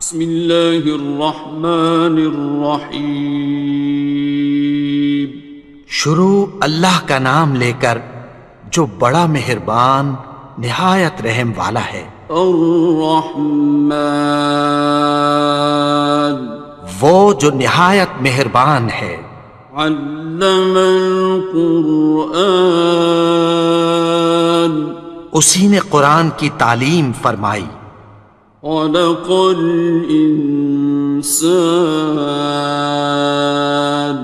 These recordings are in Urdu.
بسم اللہ الرحمن الرحیم۔ شروع اللہ کا نام لے کر جو بڑا مہربان نہایت رحم والا ہے۔ الرحمن، وہ جو نہایت مہربان ہے۔ علم القرآن، اسی نے قرآن کی تعلیم فرمائی۔ خلق الانسان،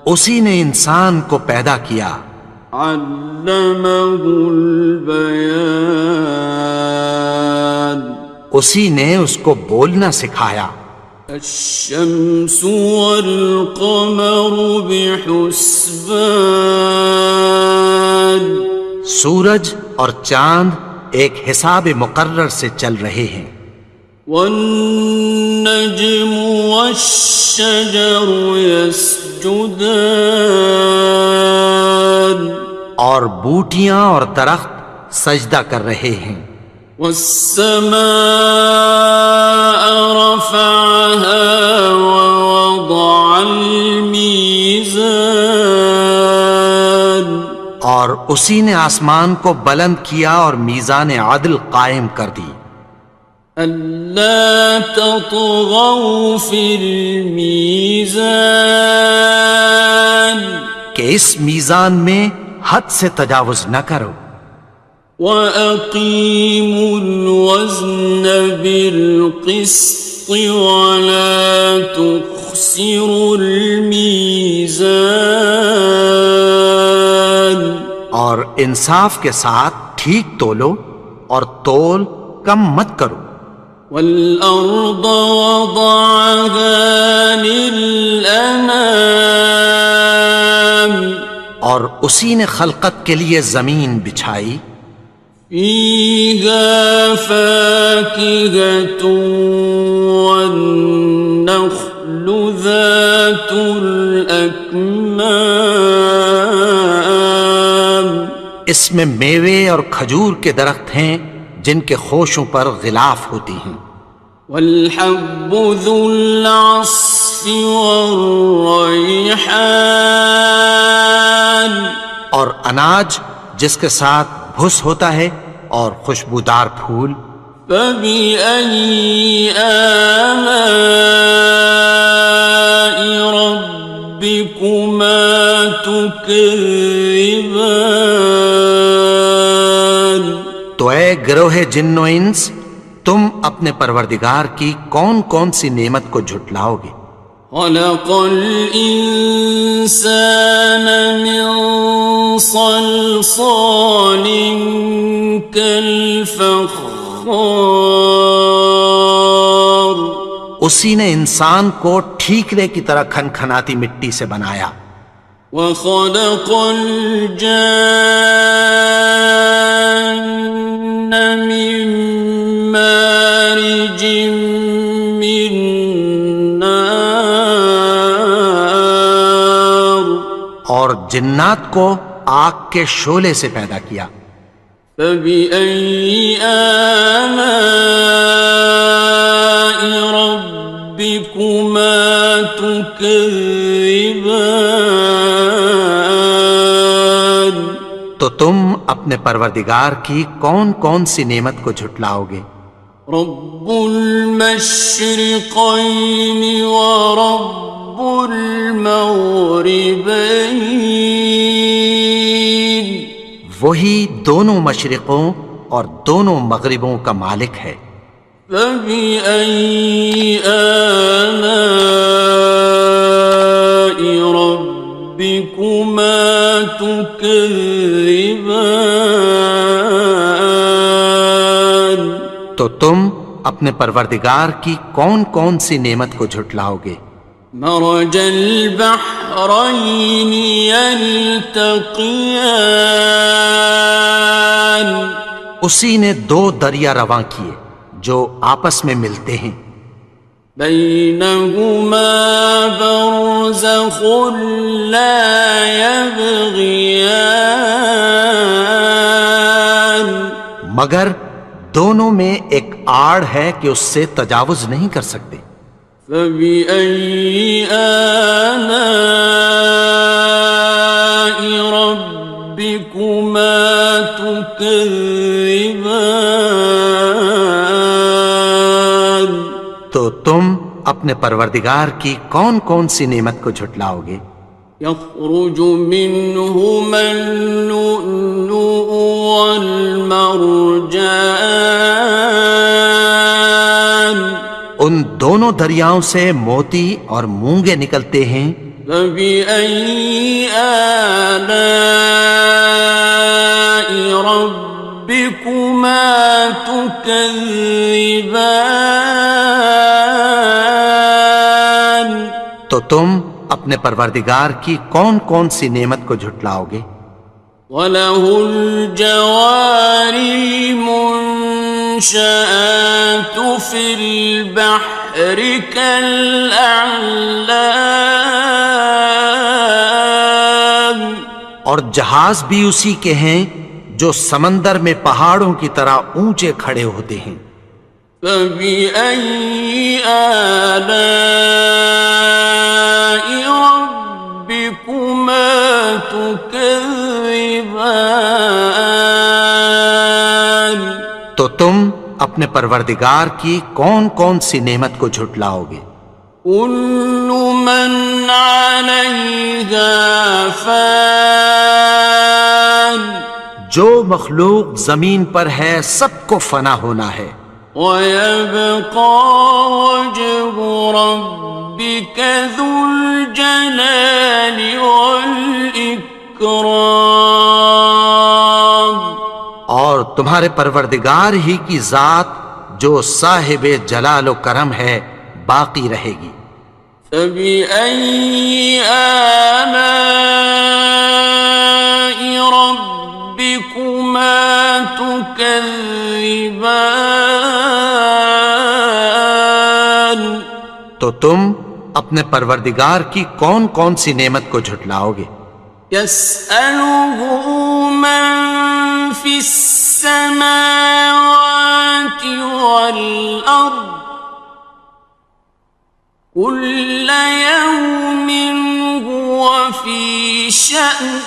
اسی نے انسان کو پیدا کیا۔ علمہ البیان، اسی نے اس کو بولنا سکھایا۔ الشمس والقمر بحسبان، سورج اور چاند ایک حساب مقرر سے چل رہے ہیں۔ والنجم والشجر يسجدان، اور بوٹیاں اور درخت سجدہ کر رہے ہیں۔ والسماء رفعها ووضع الميزان، اور اسی نے آسمان کو بلند کیا اور میزان عدل قائم کر دی۔ ألا تطغوا في الميزان، کہ اس میزان میں حد سے تجاوز نہ کرو۔ وَأَقِيمُوا الْوَزْنَ بِالْقِسْطِ وَلَا تُخْسِرُوا الْمِيزَانَ، اور انصاف کے ساتھ ٹھیک تولو اور تول کم مت کرو۔ وَالْأَرْضَ وَضَعَهَا لِلْأَنَامِ، اور اسی نے خلقت کے لیے زمین بچھائی۔ فِيهَا فَاكِهَةٌ وَالنَّخْلُ ذَاتُ الْأَكْمَامِ، اس میں میوے اور کھجور کے درخت ہیں جن کے خوشوں پر غلاف ہوتی ہیں۔ وَالْحَبُّ ذُو الْعَصْفِ وَالرَّيْحَانِ، اور اناج جس کے ساتھ بھس ہوتا ہے اور خوشبودار پھول۔ فَبِأَيِّ آلَاءِ رَبِّكُمَا تُكَذِّبَانِ، تو اے گروہ جن و انس، تم اپنے پروردگار کی کون کون سی نعمت کو جھٹلاؤ گے؟ خَلَقَ الْإِنسَانَ مِنْ صَلْصَالٍ كَالْفَخَّارِ، اسی نے انسان کو ٹھیکرے کی طرح کھنکھناتی مٹی سے بنایا۔ وَخَلَقَ الْجَانَّ مِن مَّارِجٍ مِّن نَّارٍ، اور جنات کو آگ کے شعلے سے پیدا کیا۔ فَبِأَيِّ آلَاءِ رَبِّكُمَا تُكَذِّبَانِ، تو تم اپنے پروردگار کی کون کون سی نعمت کو جھٹلاؤ گے؟ رب المشرقین ورب المغربین، وہی دونوں مشرقوں اور دونوں مغربوں کا مالک ہے۔ فَبِأَيِّ آلَاءِ رَبِّكُمَا تُكَذِّبَانِ، تو تم اپنے پروردگار کی کون کون سی نعمت کو جھٹلاؤ گے؟ مرج البحرین یلتقیان، اسی نے دو دریا رواں کیے جو آپس میں ملتے ہیں۔ بینہما برزخ لا یبغیان، مگر دونوں میں ایک آڑ ہے کہ اس سے تجاوز نہیں کر سکتے۔ فبأي آلاء ربكما تكذبان؟ تو تم اپنے پروردگار کی کون کون سی نعمت کو جھٹلاؤ گے؟ يخرج منهما اللؤلؤ والمرجان ان دونوں دریاؤں سے موتی اور مونگے نکلتے ہیں۔ فبأي آلاء ربكما تكذبان؟ تو تم اپنے پروردگار کی کون کون سی نعمت کو جھٹلاؤ گے؟ وَلَهُ الْجَوَارِ الْمُنشَآتُ فِي الْبَحْرِ كَالْأَعْلَامِ، اور جہاز بھی اسی کے ہیں جو سمندر میں پہاڑوں کی طرح اونچے کھڑے ہوتے ہیں۔ فَبِأَيِّ آلَاءِ رَبِّكُمَا تُكَذِّبَانِ؟ تو تم اپنے پروردگار کی کون کون سی نعمت کو جھٹلاؤ گے؟ كُلُّ مَنْ عَلَيْهَا فَانٍ، جو مخلوق زمین پر ہے سب کو فنا ہونا ہے۔ وَيَبْقَى وَجْهُ رَبِّكَ ذُو الْجَلَالِ وَالْإِكْرَامِ، اور تمہارے پروردگار ہی کی ذات جو صاحب جلال و کرم ہے باقی رہے گی۔ فَبِأَيِّ آلَاءِ رَبِّكُمَا تُكَذِّبَانِ؟ تو تم اپنے پروردگار کی کون کون سی نعمت کو جھٹلاؤ گے؟ يَسْأَلُهُ مَن فِي السَّمَاوَاتِ وَالْأَرْضِ كُلَّ يَوْمٍ هُوَ فِي شَأْنٍ،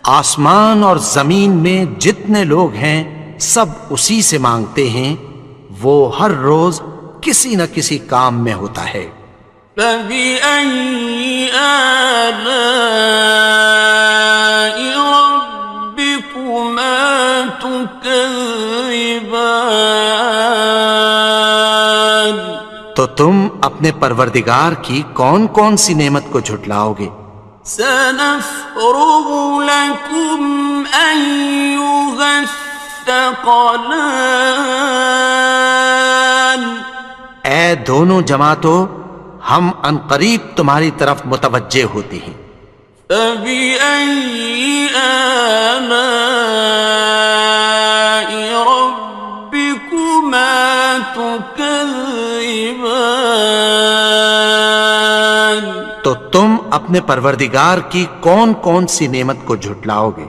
آسمان اور زمین میں جتنے لوگ ہیں سب اسی سے مانگتے ہیں، وہ ہر روز کسی نہ کسی کام میں ہوتا ہے۔ فَبِأَيِّ آلَاءِ رَبِّكُمَا تُكَذِّبَانِ؟ تو تم اپنے پروردگار کی کون کون سی نعمت کو جھٹلاؤ گے؟ سَنَفْرُغُ لَكُمْ أَيُّهَ الثَّقَلَانِ؟ اے دونوں جماعتوں، ہم عنقریب تمہاری طرف متوجہ ہوتے ہیں۔ فَبِأَيِّ آلَاءِ رَبِّكُمَا تُكَذِّبَانِ؟ تو تم اپنے پروردگار کی کون کون سی نعمت کو جھٹلاؤ گے؟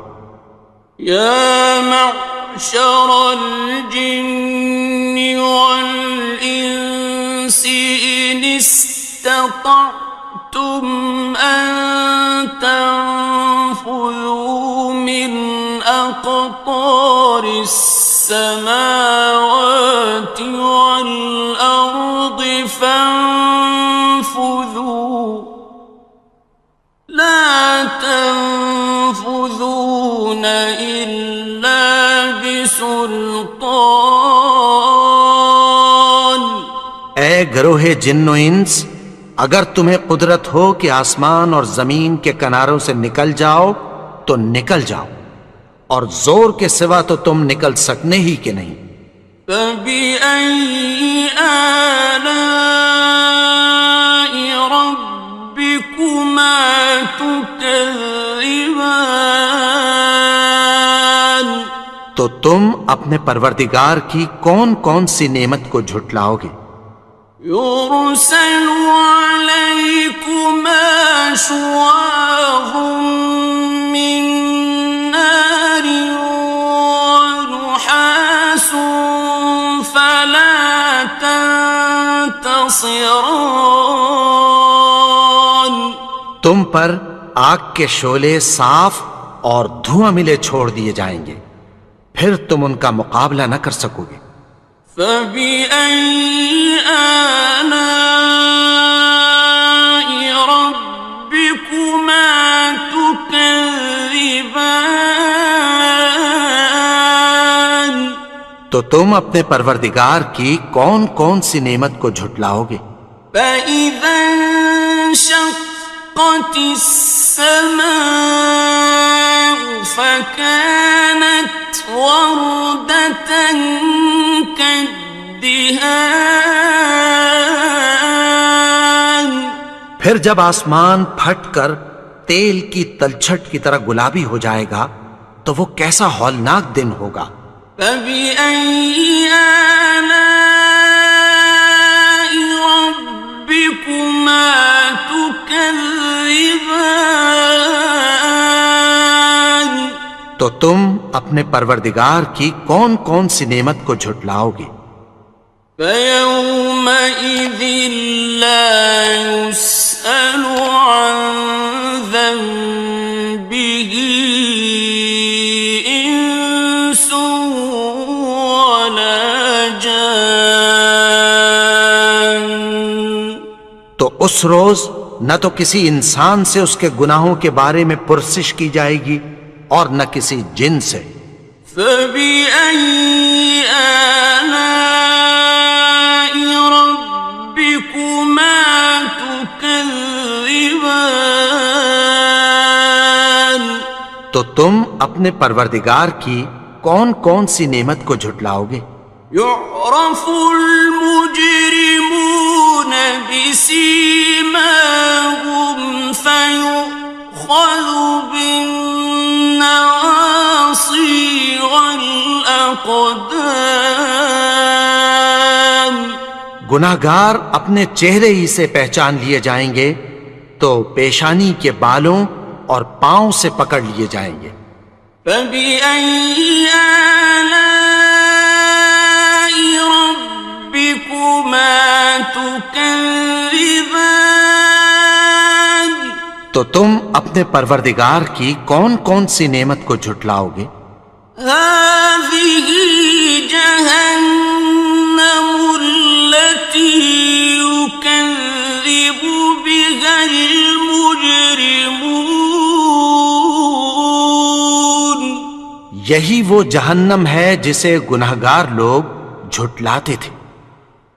يَا مَعْشَرَ الْجِنِّ وَالْإِنسِ إِنِ اسْتَطَعْتُمْ أَن تَنفُذُوا مِنْ أَقْطَارِ السَّمَاوَاتِ وَالْأَرْضِ فَانفُذُوا لَا تَنفُذُونَ إِلَّا بِسُلْطَانٍ۔ اے گروہ جن و انس، اگر تمہیں قدرت ہو کہ آسمان اور زمین کے کناروں سے نکل جاؤ تو نکل جاؤ، اور زور کے سوا تو تم نکل سکنے ہی کہ نہیں۔ فَبِأَيِّ آلَاءِ رَبِّكُمَا تُكَذِّبَانِ؟ تو تم اپنے پروردگار کی کون کون سی نعمت کو جھٹلاؤ گے؟ يُرْسَلُ عَلَيْكُمَا شُوَاظٌ مِّن نَّارٍ وَنُحَاسٌ فَلَا خصران. تم پر آگ کے شعلے صاف اور دھواں ملے چھوڑ دیے جائیں گے، پھر تم ان کا مقابلہ نہ کر سکو گے۔ فبأي آلاء ربكما تكذبان. تو تم اپنے پروردگار کی کون کون سی نعمت کو جھٹلاؤ گے؟ فإذا انشقت السماء فكانت وردة كالدهان. پھر جب آسمان پھٹ کر تیل کی تلچھٹ کی طرح گلابی ہو جائے گا تو وہ کیسا ہولناک دن ہوگا۔ فبأي آلاء ربكما تكذبان. تو تم اپنے پروردگار کی کون کون سی نعمت کو جھٹلاؤ گے؟ فيومئذ لا يسأل عن ذنبه إنس ولا جان. تو اس روز نہ تو کسی انسان سے اس کے گناہوں کے بارے میں پرسش کی جائے گی اور نہ کسی جن سے۔ فبأي آلاء ربكما تكذبان. تو تم اپنے پروردگار کی کون کون سی نعمت کو جھٹلاؤ گے؟ يعرف المجرمون بسيماهم فيؤخذ بالنواصي والأقدام. گناہگار اپنے چہرے ہی سے پہچان لیے جائیں گے تو پیشانی کے بالوں اور پاؤں سے پکڑ لیے جائیں گے۔ فبأي آلاء ربكما تكذبان. تو تم اپنے پروردگار کی کون کون سی نعمت کو جھٹلاؤ گے؟ هذه جهنم التي يكذب بها المجرمون. یہی وہ جہنم ہے جسے گناہگار لوگ جھٹلاتے تھے۔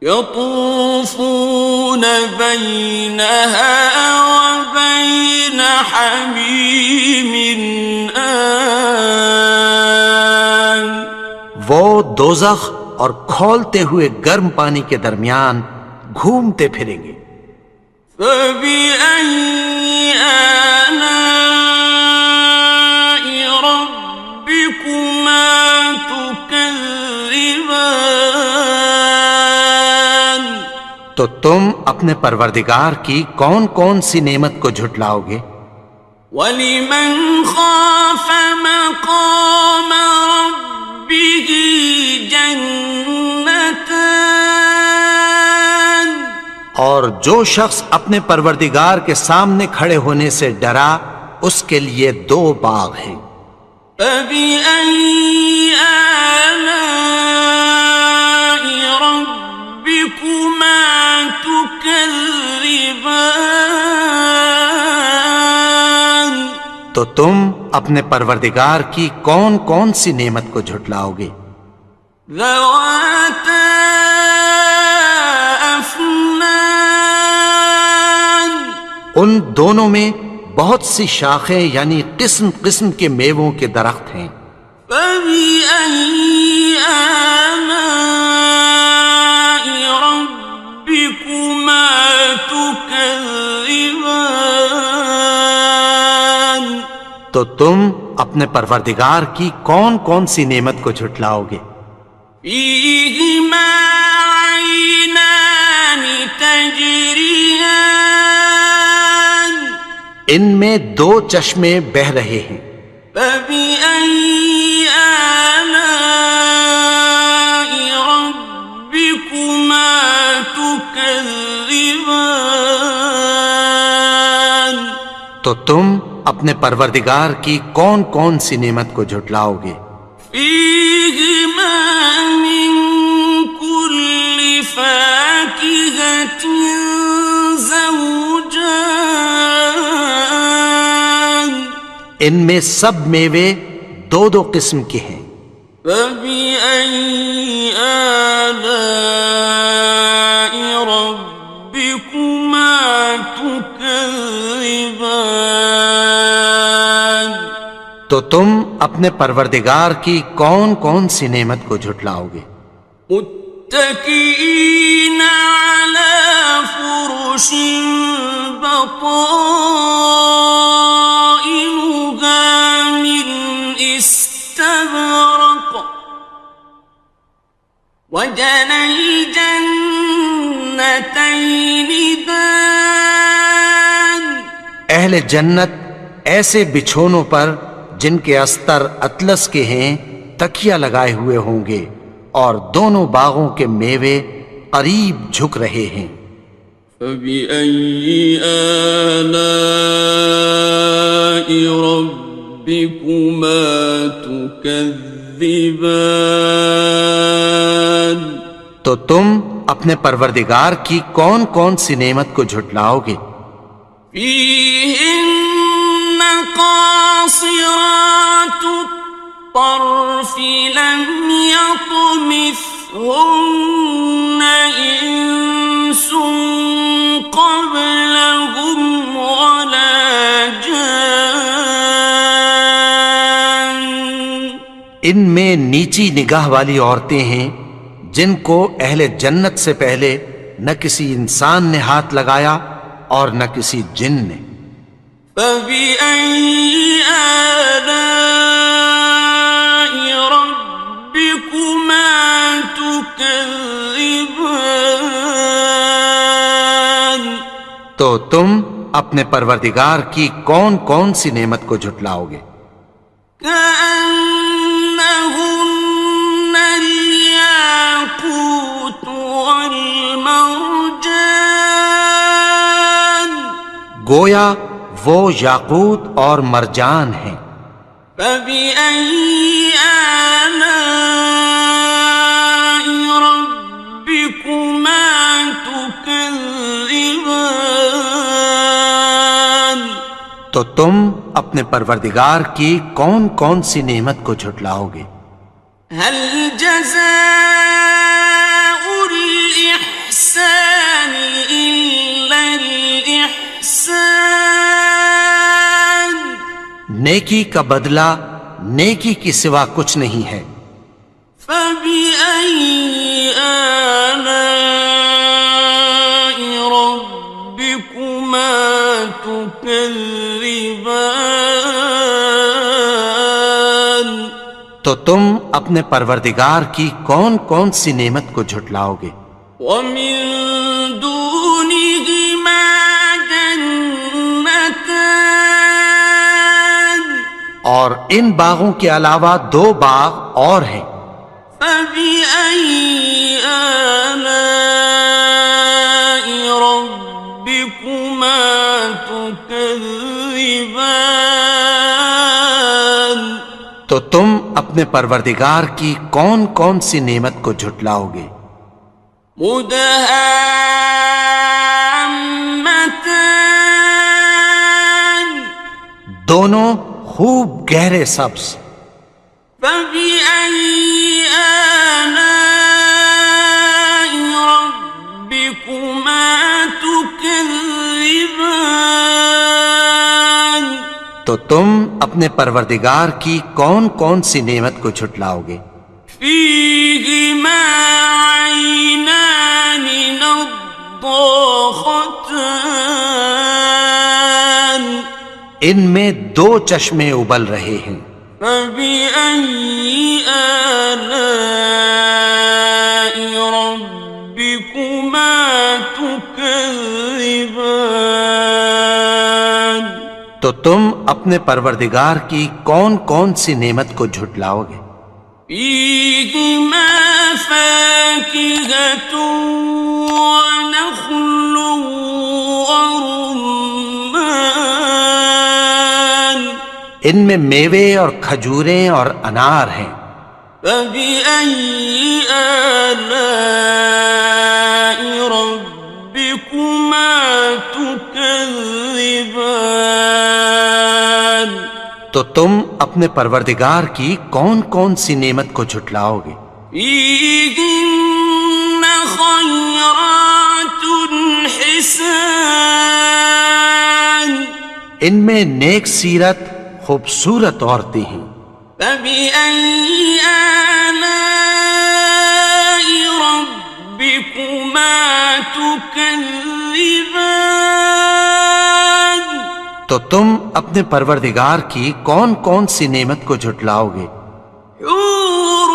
يطوفون بينها وبين حميم آن. وہ دوزخ اور کھولتے ہوئے گرم پانی کے درمیان گھومتے پھریں گے۔ فبأي آلاء ربكما تكذبان. تو تم اپنے پروردگار کی کون کون سی نعمت کو جھٹلاؤ گے؟ وَلِمَنْ خَافَ مَقَامَ رَبِّهِ جَنَّتَانِ. اور جو شخص اپنے پروردگار کے سامنے کھڑے ہونے سے ڈرا اس کے لیے دو باغ ہیں۔ فَبِأَيِّ آلَاءِ رَبِّكُمَا تُكَذِّبَانِ. تو تم اپنے پروردگار کی کون کون سی نعمت کو جھٹلاؤ گے؟ ذَوَاتَا أَفْنَانٍ. ان دونوں میں بہت سی شاخیں یعنی قسم قسم کے میووں کے درخت ہیں۔ فَبِأَيِّ آلَاءِ رَبِّكُمَا تُكَذِّبَانِ. تو تم اپنے پروردگار کی کون کون سی نعمت کو جھٹلاؤ گے؟ فِيهِمَا عَيْنَانِ تَجْرِيَانِ. ان میں دو چشمے بہہ رہے ہیں۔ فَبِأَيِّ آلَاءِ رَبِّكُمَا تُكَذِّبَانِ. تم اپنے پروردگار کی کون کون سی نعمت کو جھٹلاؤ گے؟ فيهما من كل فاكهة زوجان ان میں سب میوے دو دو قسم کے ہیں۔ فبأي آلاء ربكما تكذبان تو تم اپنے پروردگار کی کون کون سی نعمت کو جھٹلاؤ گے؟ متكئين على فرش بطائنها من استبرق وجنى الجنتين دان اہل جنت ایسے بچھونوں پر جن کے استر اطلس کے ہیں تکیہ لگائے ہوئے ہوں گے، اور دونوں باغوں کے میوے قریب جھک رہے ہیں۔ فبأي آلاء ربكما تكذبان تو تم اپنے پروردگار کی کون کون سی نعمت کو جھٹلاؤ گے؟ فيهن قاصرات الطرف لم يطمثهن إنس قبلهم ولا جان ان میں نیچی نگاہ والی عورتیں ہیں جن کو اہل جنت سے پہلے نہ کسی انسان نے ہاتھ لگایا اور نہ کسی جن نے۔ فبأي آلاء ربكما تكذبان تو تم اپنے پروردگار کی کون کون سی نعمت کو جھٹلاؤ گے؟ كأنهن الياقوت والمرجان گویا وہ یاقوت اور مرجان ہیں۔ فبأي آلاء ربكما تكذبان تو تم اپنے پروردگار کی کون کون سی نعمت کو جھٹلاؤ گے؟ هل جزاء الإحسان إلا الإحسان نیکی کا بدلہ نیکی کی سوا کچھ نہیں ہے۔ فبأي آلاء ربكما تكذبان تو تم اپنے پروردگار کی کون کون سی نعمت کو جھٹلاؤ گے؟ ومن دونهما جنتان اور ان باغوں کے علاوہ دو باغ اور ہیں۔ فبأي آلاء ربكما تكذبان تو تم اپنے پروردگار کی کون کون سی نعمت کو جھٹلاؤ گے؟ مدهامتان دونوں خوب گہرے سبز۔ فبأي آلاء ربكما تكذبان تو تم اپنے پروردگار کی کون کون سی نعمت کو جھٹلاؤ گے؟ فيهما عينان نضاختان ان میں دو چشمے ابل رہے ہیں۔ فبأي آلاء ربكما تكذبان تو تم اپنے پروردگار کی کون کون سی نعمت کو جھٹلاؤ گے؟ فيهما فاكهة ونخل ورمان ان میں میوے اور کھجوریں اور انار ہیں۔ فبأي آلاء ربكما تكذبان؟ تو تم اپنے پروردگار کی کون کون سی نعمت کو جھٹلاؤ گے؟ فيهن خيرات حسان، ان میں نیک سیرت خوبصورت عورتیں ہیں۔ فبأي آلاء ربكما تكذبان؟ تو تم اپنے پروردگار کی کون کون سی نعمت کو جھٹلاؤ گے؟ حور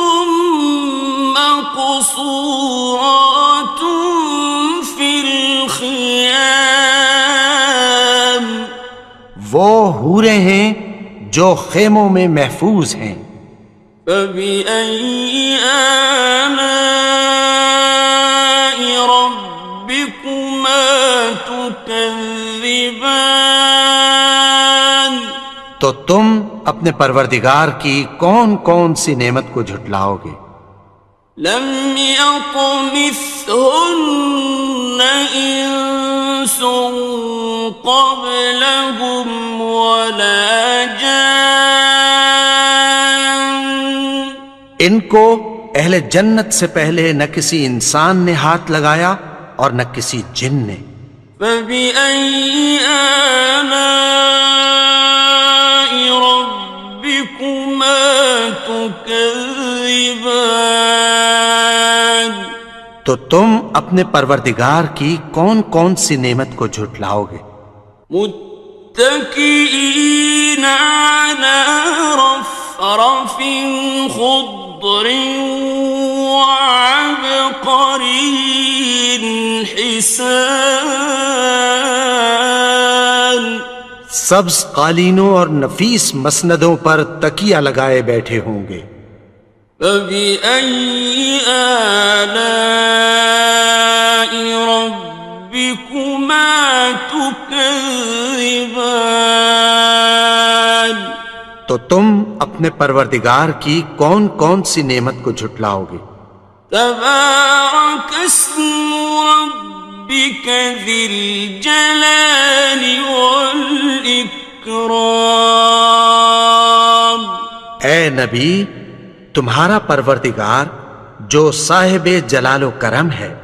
مقصورات في الخيام، وہ حوریں ہیں جو خیموں میں محفوظ ہیں۔ فبأي آلاء ربكما تكذبان؟ تو تم اپنے پروردگار کی کون کون سی نعمت کو جھٹلاؤ گے؟ لم يطمثهن إنس قبلهم ولا جان، ان کو اہل جنت سے پہلے نہ کسی انسان نے ہاتھ لگایا اور نہ کسی جن نے۔ فبأي آلاء ربكما تكذبان؟ تو تم اپنے پروردگار کی کون کون سی نعمت کو جھٹلاؤ گے؟ متكئين على رفرف خضر وعبقري حسان، سبز قالینوں اور نفیس مسندوں پر تکیہ لگائے بیٹھے ہوں گے۔ فبأي آلاء ربكما تكذبان؟ تو تم اپنے پروردگار کی کون کون سی نعمت کو جھٹلاؤ گے؟ تبارك اسم ربك ذي الجلال والإكرام۔ اے نبی، تمہارا پروردگار جو صاحب جلال و کرم ہے،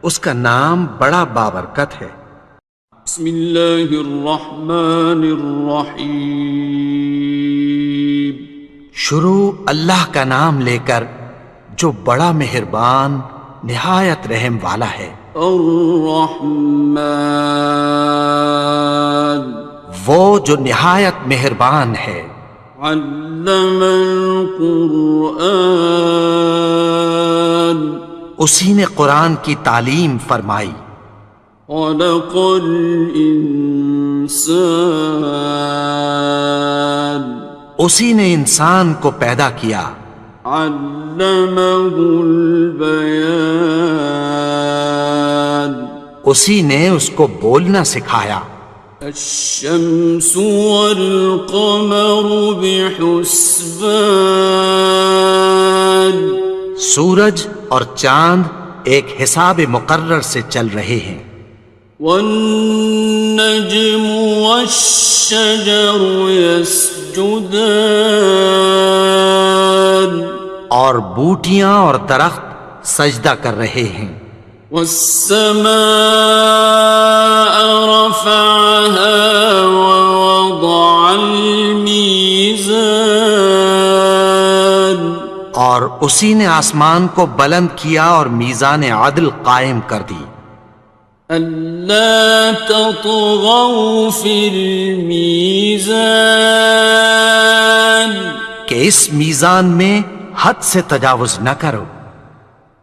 اس کا نام بڑا بابرکت ہے۔ بسم اللہ الرحمن الرحیم، شروع اللہ کا نام لے کر جو بڑا مہربان نہایت رحم والا ہے۔ الرحمن، وہ جو نہایت مہربان ہے۔ علم القرآن، اسی نے قرآن کی تعلیم فرمائی۔ خلق الانسان، اسی نے انسان کو پیدا کیا۔ علمہ البیان، اسی نے اس کو بولنا سکھایا۔ الشمس والقمر بحسبان، سورج اور چاند ایک حساب مقرر سے چل رہے ہیں۔ والنجم والشجر يسجدان، اور بوٹیاں اور درخت سجدہ کر رہے ہیں۔ والسماء رفعها ووضع الميزان، اور اسی نے آسمان کو بلند کیا اور میزان عدل قائم کر دی۔ ألا تطغوا في الميزان، کہ اس میزان میں حد سے تجاوز نہ کرو۔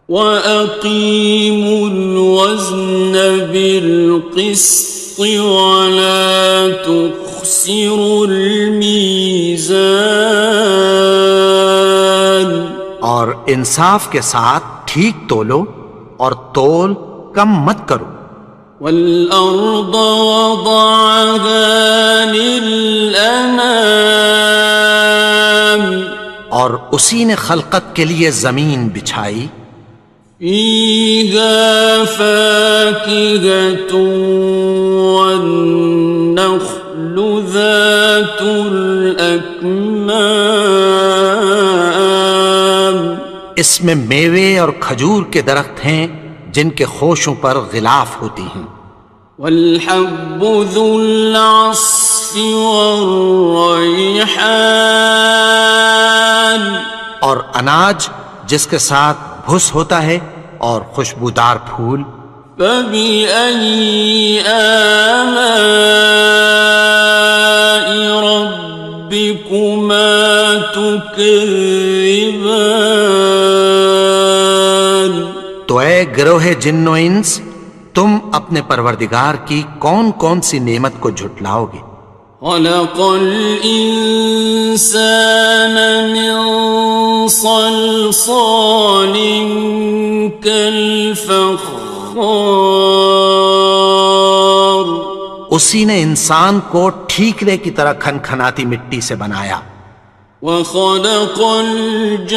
وَأَقِيمُوا الْوَزْنَ بِالْقِسْطِ وَلَا تُخْسِرُوا الْمِيزَانَ، اور انصاف کے ساتھ ٹھیک تولو اور تول کم مت کرو۔ وَالْأَرْضَ وَضَعَهَا لِلْأَنَامِ، اور اسی نے خلقت کے لیے زمین بچھائی، فيها فاكهة والنخل ذات الأكمام، اس میں میوے اور کھجور کے درخت ہیں جن کے خوشوں پر غلاف ہوتی ہیں، والحب ذو العصف والريحان، اور اناج جس کے ساتھ بھس ہوتا ہے اور خوشبودار پھول، فبأي آلاء ربكما تكذبان؟ تو اے گروہ جن و انس، تم اپنے پروردگار کی کون کون سی نعمت کو جھٹلاؤ گے؟ خلق الإنسان من صلصال كالفخار، اسی نے انسان کو ٹھیکرے کی طرح کھنکھناتی مٹی سے بنایا، وخلق الجان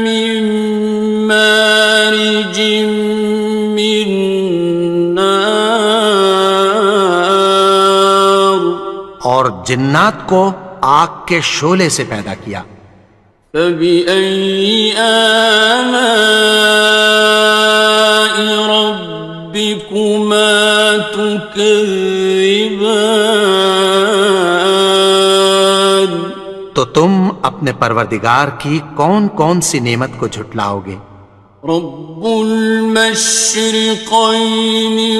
من مارج من نار، اور جنات کو آگ کے شعلے سے پیدا کیا، فبأي آلاء ربكما تكذبان؟ تو تم اپنے پروردگار کی کون کون سی نعمت کو جھٹلاؤ گے؟ رب المشرقين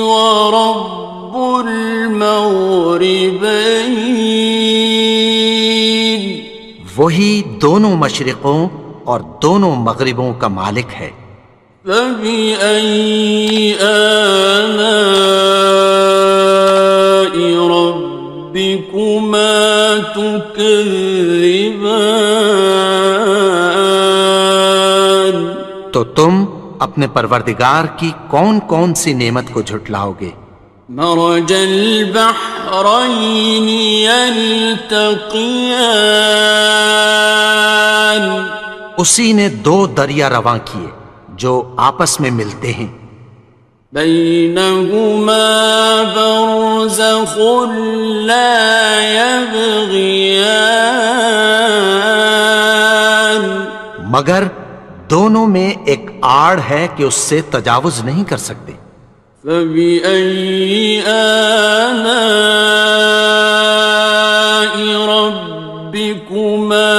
ورب المغربين، وہی دونوں مشرقوں اور دونوں مغربوں کا مالک ہے، فبأي آلاء ربكما تكذبان؟ تو تم اپنے پروردگار کی کون کون سی نعمت کو جھٹلاؤ گے؟ مرج البحرين يلتقيان، اسی نے دو دریا رواں کیے جو آپس میں ملتے ہیں، بينهما برزخ لا يبغيان، مگر دونوں میں ایک آڑ ہے کہ اس سے تجاوز نہیں کر سکتے، فبأي آلاء ربكما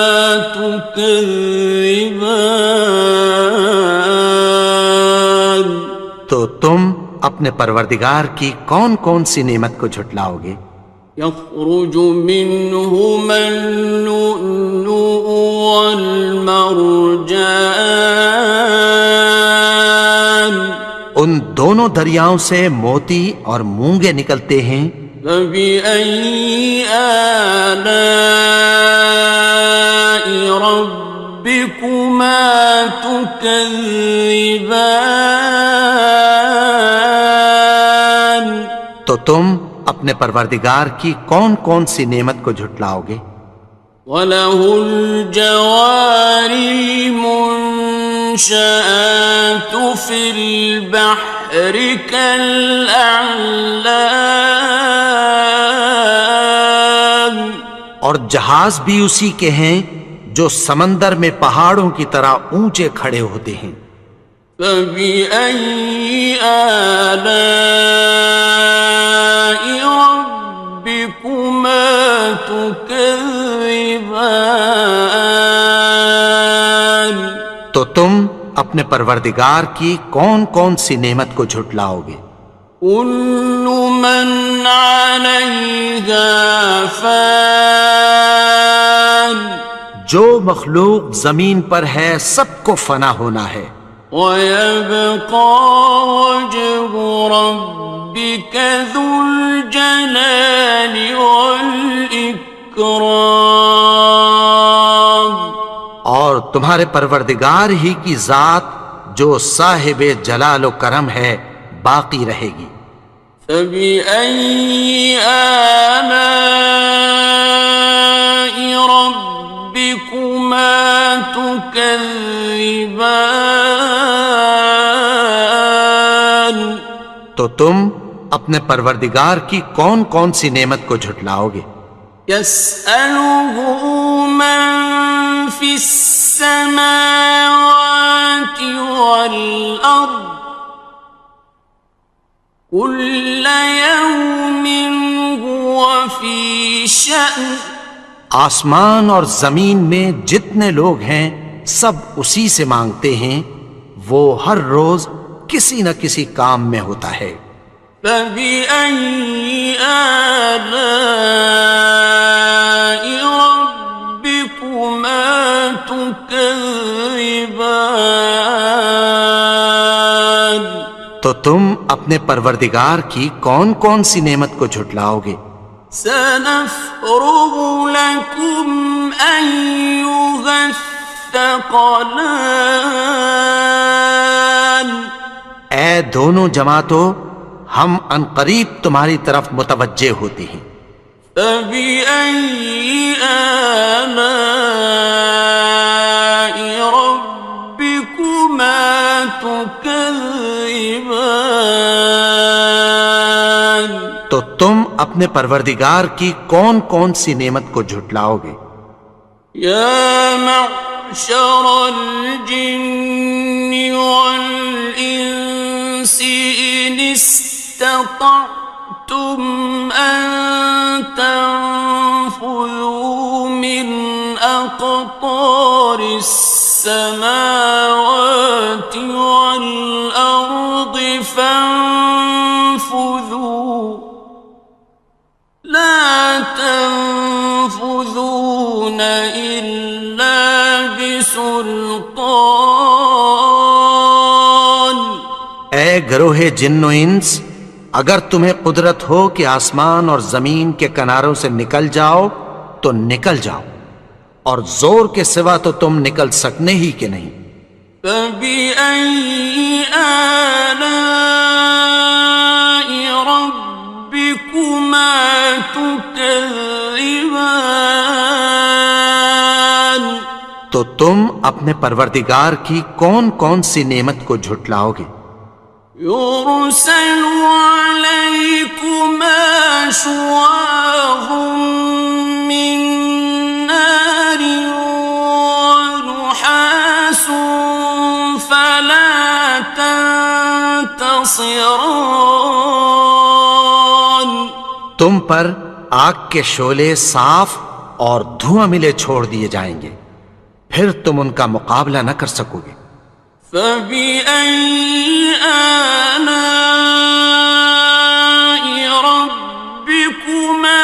تكذبان؟ تو تم اپنے پروردگار کی کون کون سی نعمت کو جھٹلاؤ گے؟ يخرج منهما اللؤلؤ والمرجان، ان دونوں دریاؤں سے موتی اور مونگے نکلتے ہیں، فبأي آلاء ربكما تكذبان؟ تو تم اپنے پروردگار کی کون کون سی نعمت کو جھٹلاؤ گے؟ وَلَهُ الْجَوَارِ الْمُنشَآتُ فِي الْبَحْرِ كَالْأَعْلَامِ، اور جہاز بھی اسی کے ہیں جو سمندر میں پہاڑوں کی طرح اونچے کھڑے ہوتے ہیں، فَبِأَيِّ آلَاءِ رَبِّكُمَا تُكَذِّبَانِ؟ تو تم اپنے پروردگار کی کون کون سی نعمت کو جھٹلاؤ گے؟ كُلُّ مَنْ عَلَيْهَا فَانٍ، جو مخلوق زمین پر ہے سب کو فنا ہونا ہے، وَيَبْقَى وَجْهُ رَبِّكَ ذُو الْجَلَالِ وَالْإِكْرَامِ، اور تمہارے پروردگار ہی کی ذات جو صاحب جلال و کرم ہے باقی رہے گی، فبأي آلاء ربكما تكذبان؟ تو تم اپنے پروردگار کی کون کون سی نعمت کو جھٹلاؤ گے؟ يسأله من في السماوات والأرض كل يوم هو في شأن. آسمان اور زمین میں جتنے لوگ ہیں سب اسی سے مانگتے ہیں، وہ ہر روز کسی نہ کسی کام میں ہوتا ہے۔ فبأي آلاء ربكما تكذبان؟ تو تم اپنے پروردگار کی کون کون سی نعمت کو جھٹلاؤ گے؟ سنفرغ لكم أيها الثقلان. اے دونوں جماعتوں، ہم عنقریب تمہاری طرف متوجہ ہوتے ہیں۔ فبأي آلاء ربكما تكذبان؟ تو تم اپنے پروردگار کی کون کون سی نعمت کو جھٹلاؤ گے؟ یا معشر الجن والانس ان استطعتم ان تنفذوا من اقطار السماوات والارض فانفذوا لا تنفذون إلا بسلطان. اے گروہ جن و انس، اگر تمہیں قدرت ہو کہ آسمان اور زمین کے کناروں سے نکل جاؤ تو نکل جاؤ، اور زور کے سوا تو تم نکل سکنے ہی کہ نہیں۔ فبأي آلاء ربكما تكذبان؟ تو تم اپنے پروردگار کی کون کون سی نعمت کو جھٹلاؤ گے؟ يرسل عليكما شواظ من نار ونحاس فلا تنتصران. تم پر آگ کے شعلے صاف اور دھواں ملے چھوڑ دیے جائیں گے، پھر تم ان کا مقابلہ نہ کر سکو گے۔ فبأي آلاء ربكما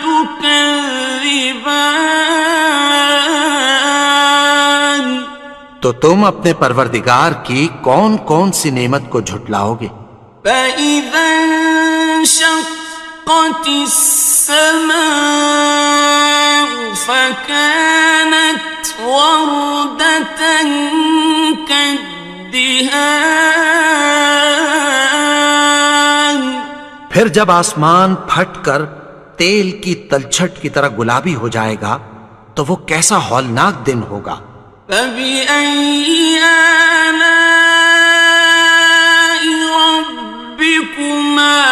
تكذبان؟ تو تم اپنے پروردگار کی کون کون سی نعمت کو جھٹلاؤ گے؟ فإذا انشقت السماء فكانت وردة كالدهان. پھر جب آسمان پھٹ کر تیل کی تلچھٹ کی طرح گلابی ہو جائے گا تو وہ کیسا ہولناک دن ہوگا۔ فبأي آلاء ربكما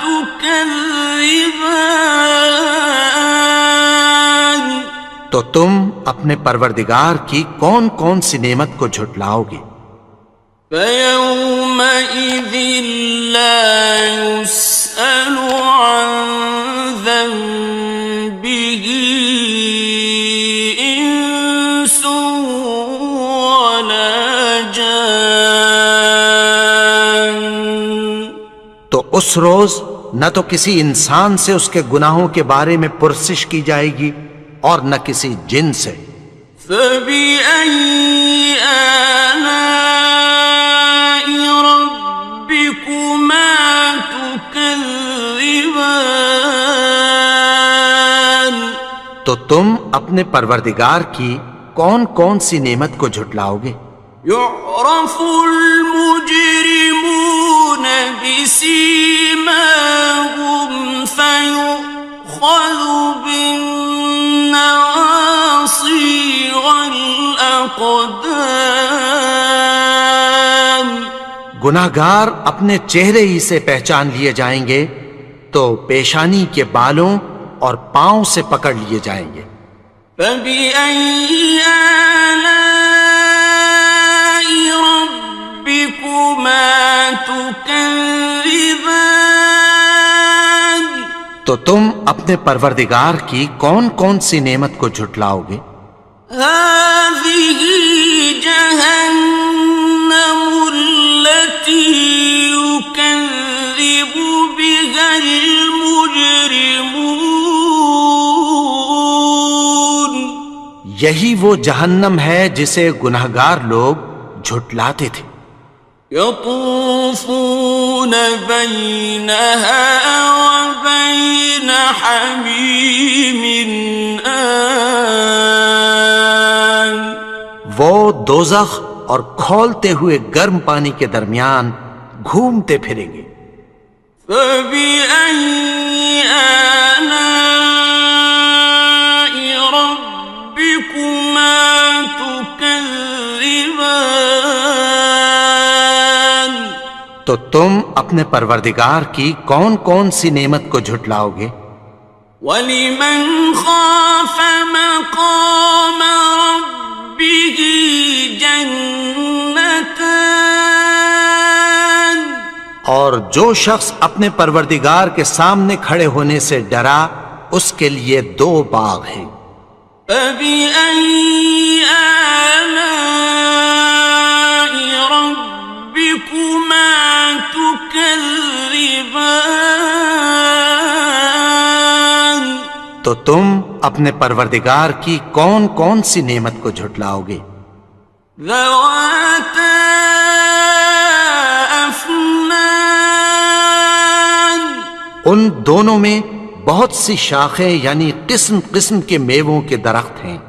تكذبان؟ تو تم اپنے پروردگار کی کون کون سی نعمت کو جھٹلاؤ گے؟ فيومئذ لا يسأل عن ذنبه إنس ولا جان. تو اس روز نہ تو کسی انسان سے اس کے گناہوں کے بارے میں پرسش کی جائے گی اور نہ کسی جن سے۔ فبأي آلاء ربكما تكذبان؟ تو تم اپنے پروردگار کی کون کون سی نعمت کو جھٹلاؤ گے؟ يعرف المجرمون بسيماهم الأقدام گناہگار اپنے چہرے ہی سے پہچان لیے جائیں گے تو پیشانی کے بالوں اور پاؤں سے پکڑ لیے جائیں گے. فبأي آلاء ربكما تكذبان تو تم اپنے پروردگار کی کون کون سی نعمت کو جھٹلاؤ گے؟ هذه جهنم التي يكذب بها المجرمون یہی وہ جہنم ہے جسے گناہگار لوگ جھٹلاتے تھے. يطوفون بينها وبين حميم آن وہ دوزخ اور کھولتے ہوئے گرم پانی کے درمیان گھومتے پھریں گے. فبأي آلاء ربكما تكذبان تو تم اپنے پروردگار کی کون کون سی نعمت کو جھٹلاؤ گے؟ وَلِمَنْ خَافَ مَقَامَ رَبِّهِ جَنَّتَانِ اور جو شخص اپنے پروردگار کے سامنے کھڑے ہونے سے ڈرا اس کے لیے 2 باغ ہیں. فَبِأَيِّ آلَاءِ رَبِّكُمَا تُكَذِّبَانِ تو تم اپنے پروردگار کی کون کون سی نعمت کو جھٹلاؤ گے؟ ذَوَاتَا أَفْنَانٍ ان دونوں میں بہت سی شاخیں یعنی قسم قسم کے میووں کے درخت ہیں.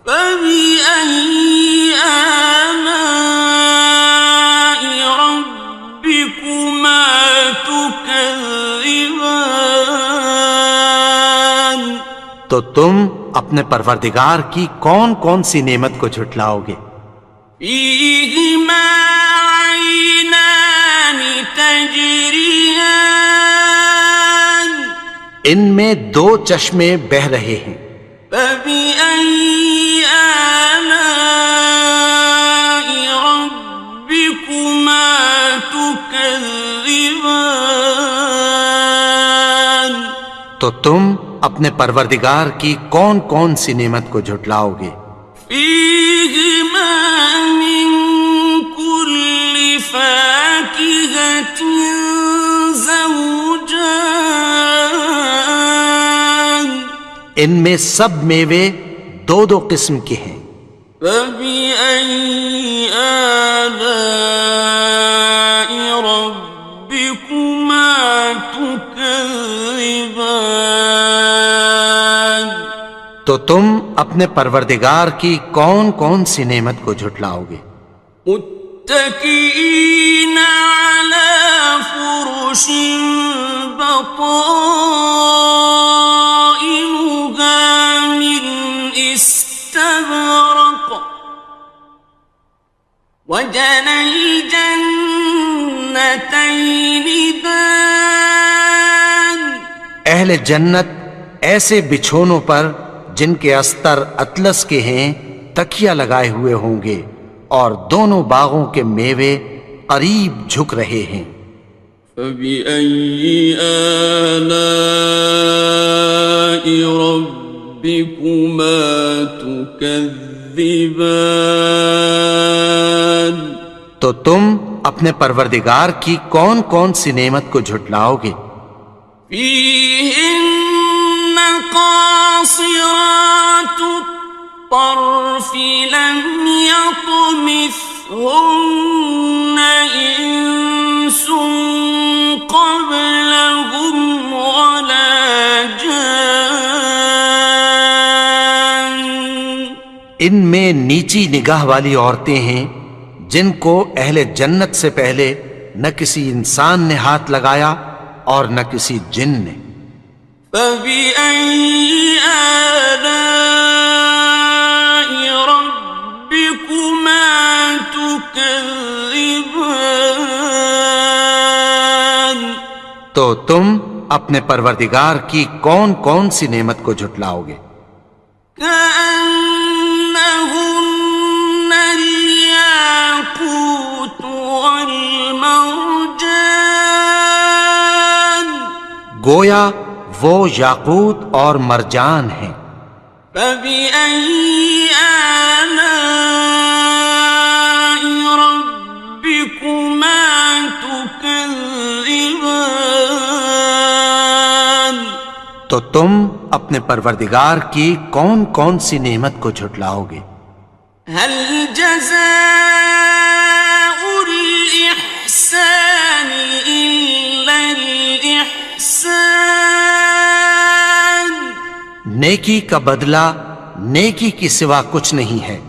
فَبِأَيِّ آلَاءِ رَبِّكُمَا تُكَذِّبَانِ تو تم اپنے پروردگار کی کون کون سی نعمت کو جھٹلاؤ گے؟ فِيهِمَا عَيْنَانِ تَجْرِيَانِ ان میں 2 چشمے بہ رہے ہیں. فَبِأَيِّ آلَاءِ رَبِّكُمَا تُكَذِّبَانِ تو تم اپنے پروردگار کی کون کون سی نعمت کو جھٹلاؤ گے؟ فِيهِمَا مِن كُلِّ فَاكِهَةٍ زَوْجَانِ ان میں سب میوے 2 قسم کے ہیں. فَبِأَيِّ آلَاءِ رَبِّكُمَا تُكَذِّبَانِ تو تم اپنے پروردگار کی کون کون سی نعمت کو جھٹلاؤ گے؟ متكئين على فرش بطائنها من استبرق وجنى الجنتين دان اہل جنت ایسے بچھونوں پر جن کے استر اطلس کے ہیں تکیہ لگائے ہوئے ہوں گے اور دونوں باغوں کے میوے قریب جھک رہے ہیں. فَبِأَيِّ آلَاءِ رَبِّكُمَا تُكَذِّبَانِ تو تم اپنے پروردگار کی کون کون سی نعمت کو جھٹلاؤ گے؟ فِيهِنَّ قَاصِرَاتُ الطَّرْفِ لَمْ يَطْمِثْهُنَّ إِنسٌ قَبْلَهُمْ وَلَا جَانٌّ ان میں نیچی نگاہ والی عورتیں ہیں جن کو اہل جنت سے پہلے نہ کسی انسان نے ہاتھ لگایا اور نہ کسی جن نے. فَبِأَيِّ آلَاءِ رَبِّكُمَا تكذبان تو تم اپنے پروردگار کی کون کون سی نعمت کو جھٹلاؤ گے؟ كأنهن الياقوت والمرجان گویا وہ یاقوت اور مرجان ہیں۔ فبأي آلاء ربكما تكذبان تو تم اپنے پروردگار کی کون کون سی نعمت کو جھٹلاؤ گے؟ هل جزاء الإحسان إلا الإحسان نیکی کا بدلہ نیکی کی سوا کچھ نہیں ہے۔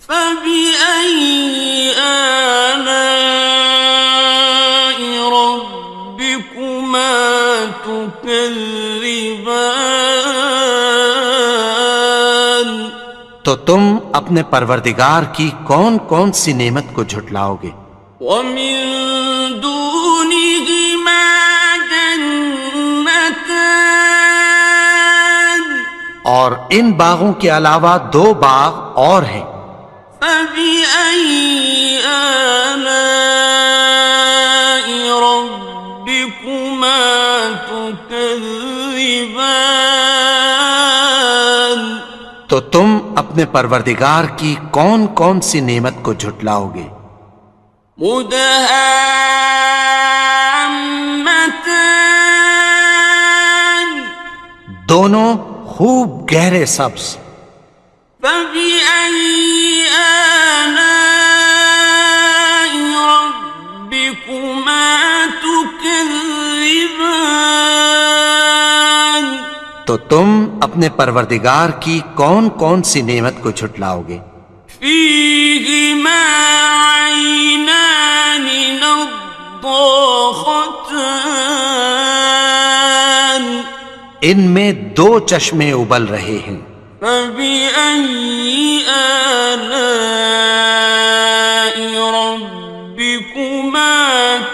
فبأي آلاء ربكما تكذبان تو تم اپنے پروردگار کی کون کون سی نعمت کو جھٹلاؤ گے؟ ومن دونهما جنتان اور ان باغوں کے علاوہ دو باغ اور ہیں۔ فبأي آلاء ربكما تكذبان تو تم اپنے پروردگار کی کون کون سی نعمت کو جھٹلاؤ گے؟ مدهامتان دونوں خوب گہرے سبز۔ فبأي آلاء ربكما تكذبان تو تم اپنے پروردگار کی کون کون سی نعمت کو جھٹلاؤ گے؟ فيهما عينان نضاختان ان میں دو چشمے ابل رہے ہیں۔ فبأي آلاء ربكما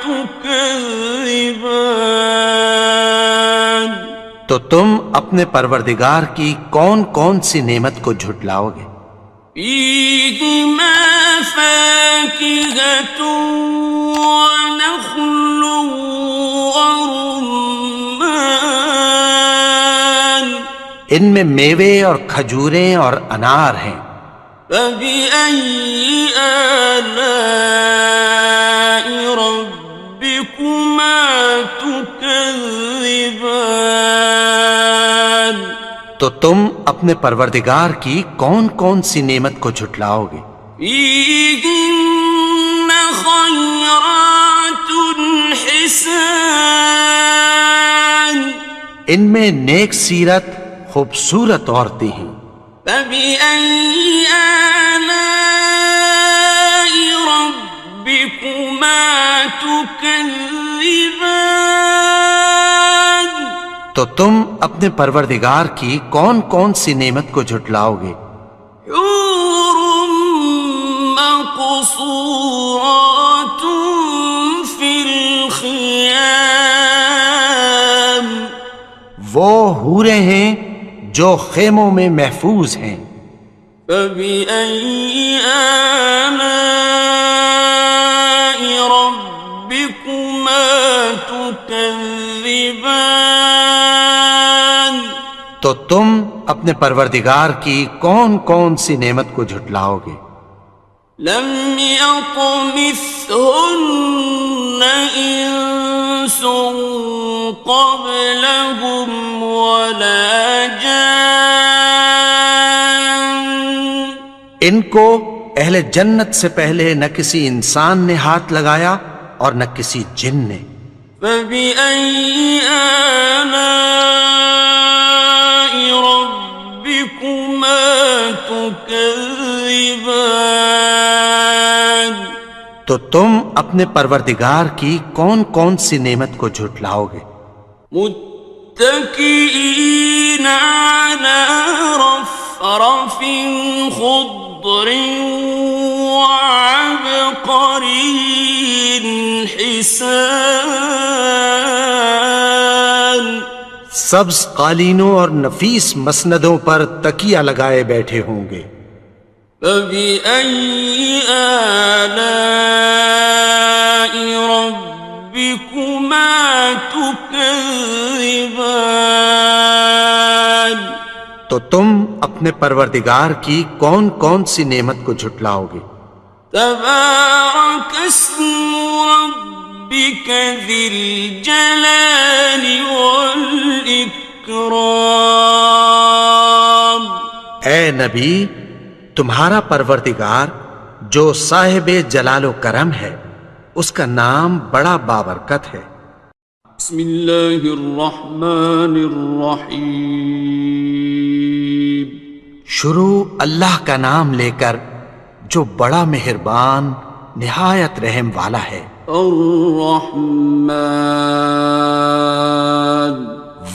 تكذبان تو تم اپنے پروردگار کی کون کون سی نعمت کو جھٹلاؤ گے؟ فيهما فاكهة ونخل ورمان ان میں میوے اور کھجوریں اور انار ہیں۔ فبأي آلاء ربكما تكذبان تو تم اپنے پروردگار کی کون کون سی نعمت کو جھٹلاؤ گے؟ فيهن خيرات حسان ان میں نیک سیرت خوبصورت عورتیں ہیں۔ فبأي آلاء ربكما تكذبان تو تم اپنے پروردگار کی کون کون سی نعمت کو جھٹلاؤ گے؟ حور مقصورات في الخيام وہ حوریں ہیں جو خیموں میں محفوظ ہیں۔ فبأي آلاء ربكما تكذبان تو تم اپنے پروردگار کی کون کون سی نعمت کو جھٹلاؤ گے؟ لم يطمثهن إنس قبلهم ولا جان ان کو اہل جنت سے پہلے نہ کسی انسان نے ہاتھ لگایا اور نہ کسی جن نے۔ فبأي آلاء ربكما تكذبان تو تم اپنے پروردگار کی کون کون سی نعمت کو جھٹلاؤ گے؟ متكئين على رفرف خضر وعبقري حسان سبز قالینوں اور نفیس مسندوں پر تکیہ لگائے بیٹھے ہوں گے. فبأي آلاء ربكما تكذبان تو تم اپنے پروردگار کی کون کون سی نعمت کو جھٹلاؤ گے؟ تبارك اسم ربك ذي الجلال والإكرام. اے نبی، تمہارا پروردگار جو صاحب جلال و کرم ہے، اس کا نام بڑا بابرکت ہے. بسم اللہ الرحمن الرحیم. شروع اللہ کا نام لے کر جو بڑا مہربان نہایت رحم والا ہے. الرحمن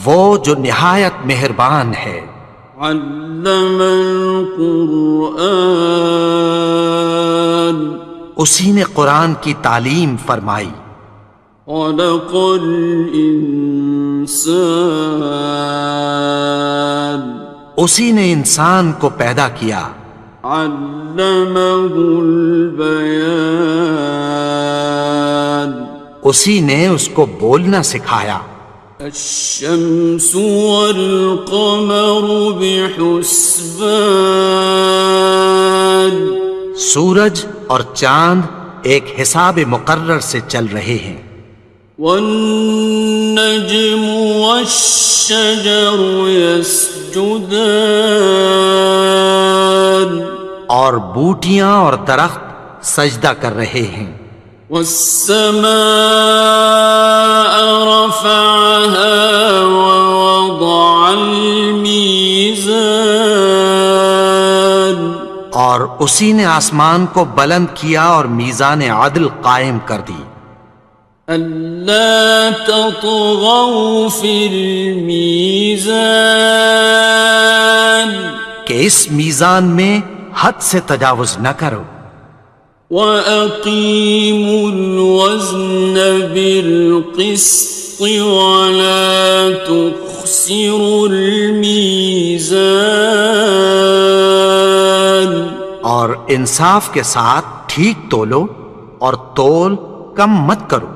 وہ جو نہایت مہربان ہے. علم القرآن اسی نے قرآن کی تعلیم فرمائی. خلق الانسان اسی نے انسان کو پیدا کیا. علمہ البیان اسی نے اس کو بولنا سکھایا. الشمس والقمر بحسبان سورج اور چاند ایک حساب مقرر سے چل رہے ہیں. والنجم والشجر يسجدان اور بوٹیاں اور درخت سجدہ کر رہے ہیں. والسماء رفعها ووضع الميزان اور اسی نے آسمان کو بلند کیا اور میزان عدل قائم کر دی. ألا تطغوا في الميزان کہ اس میزان میں حد سے تجاوز نہ کرو. وَأَقِيمُوا الْوَزْنَ بِالْقِسْطِ وَلَا تُخْسِرُوا الْمِيزَانَ اور انصاف کے ساتھ ٹھیک تولو اور تول کم مت کرو.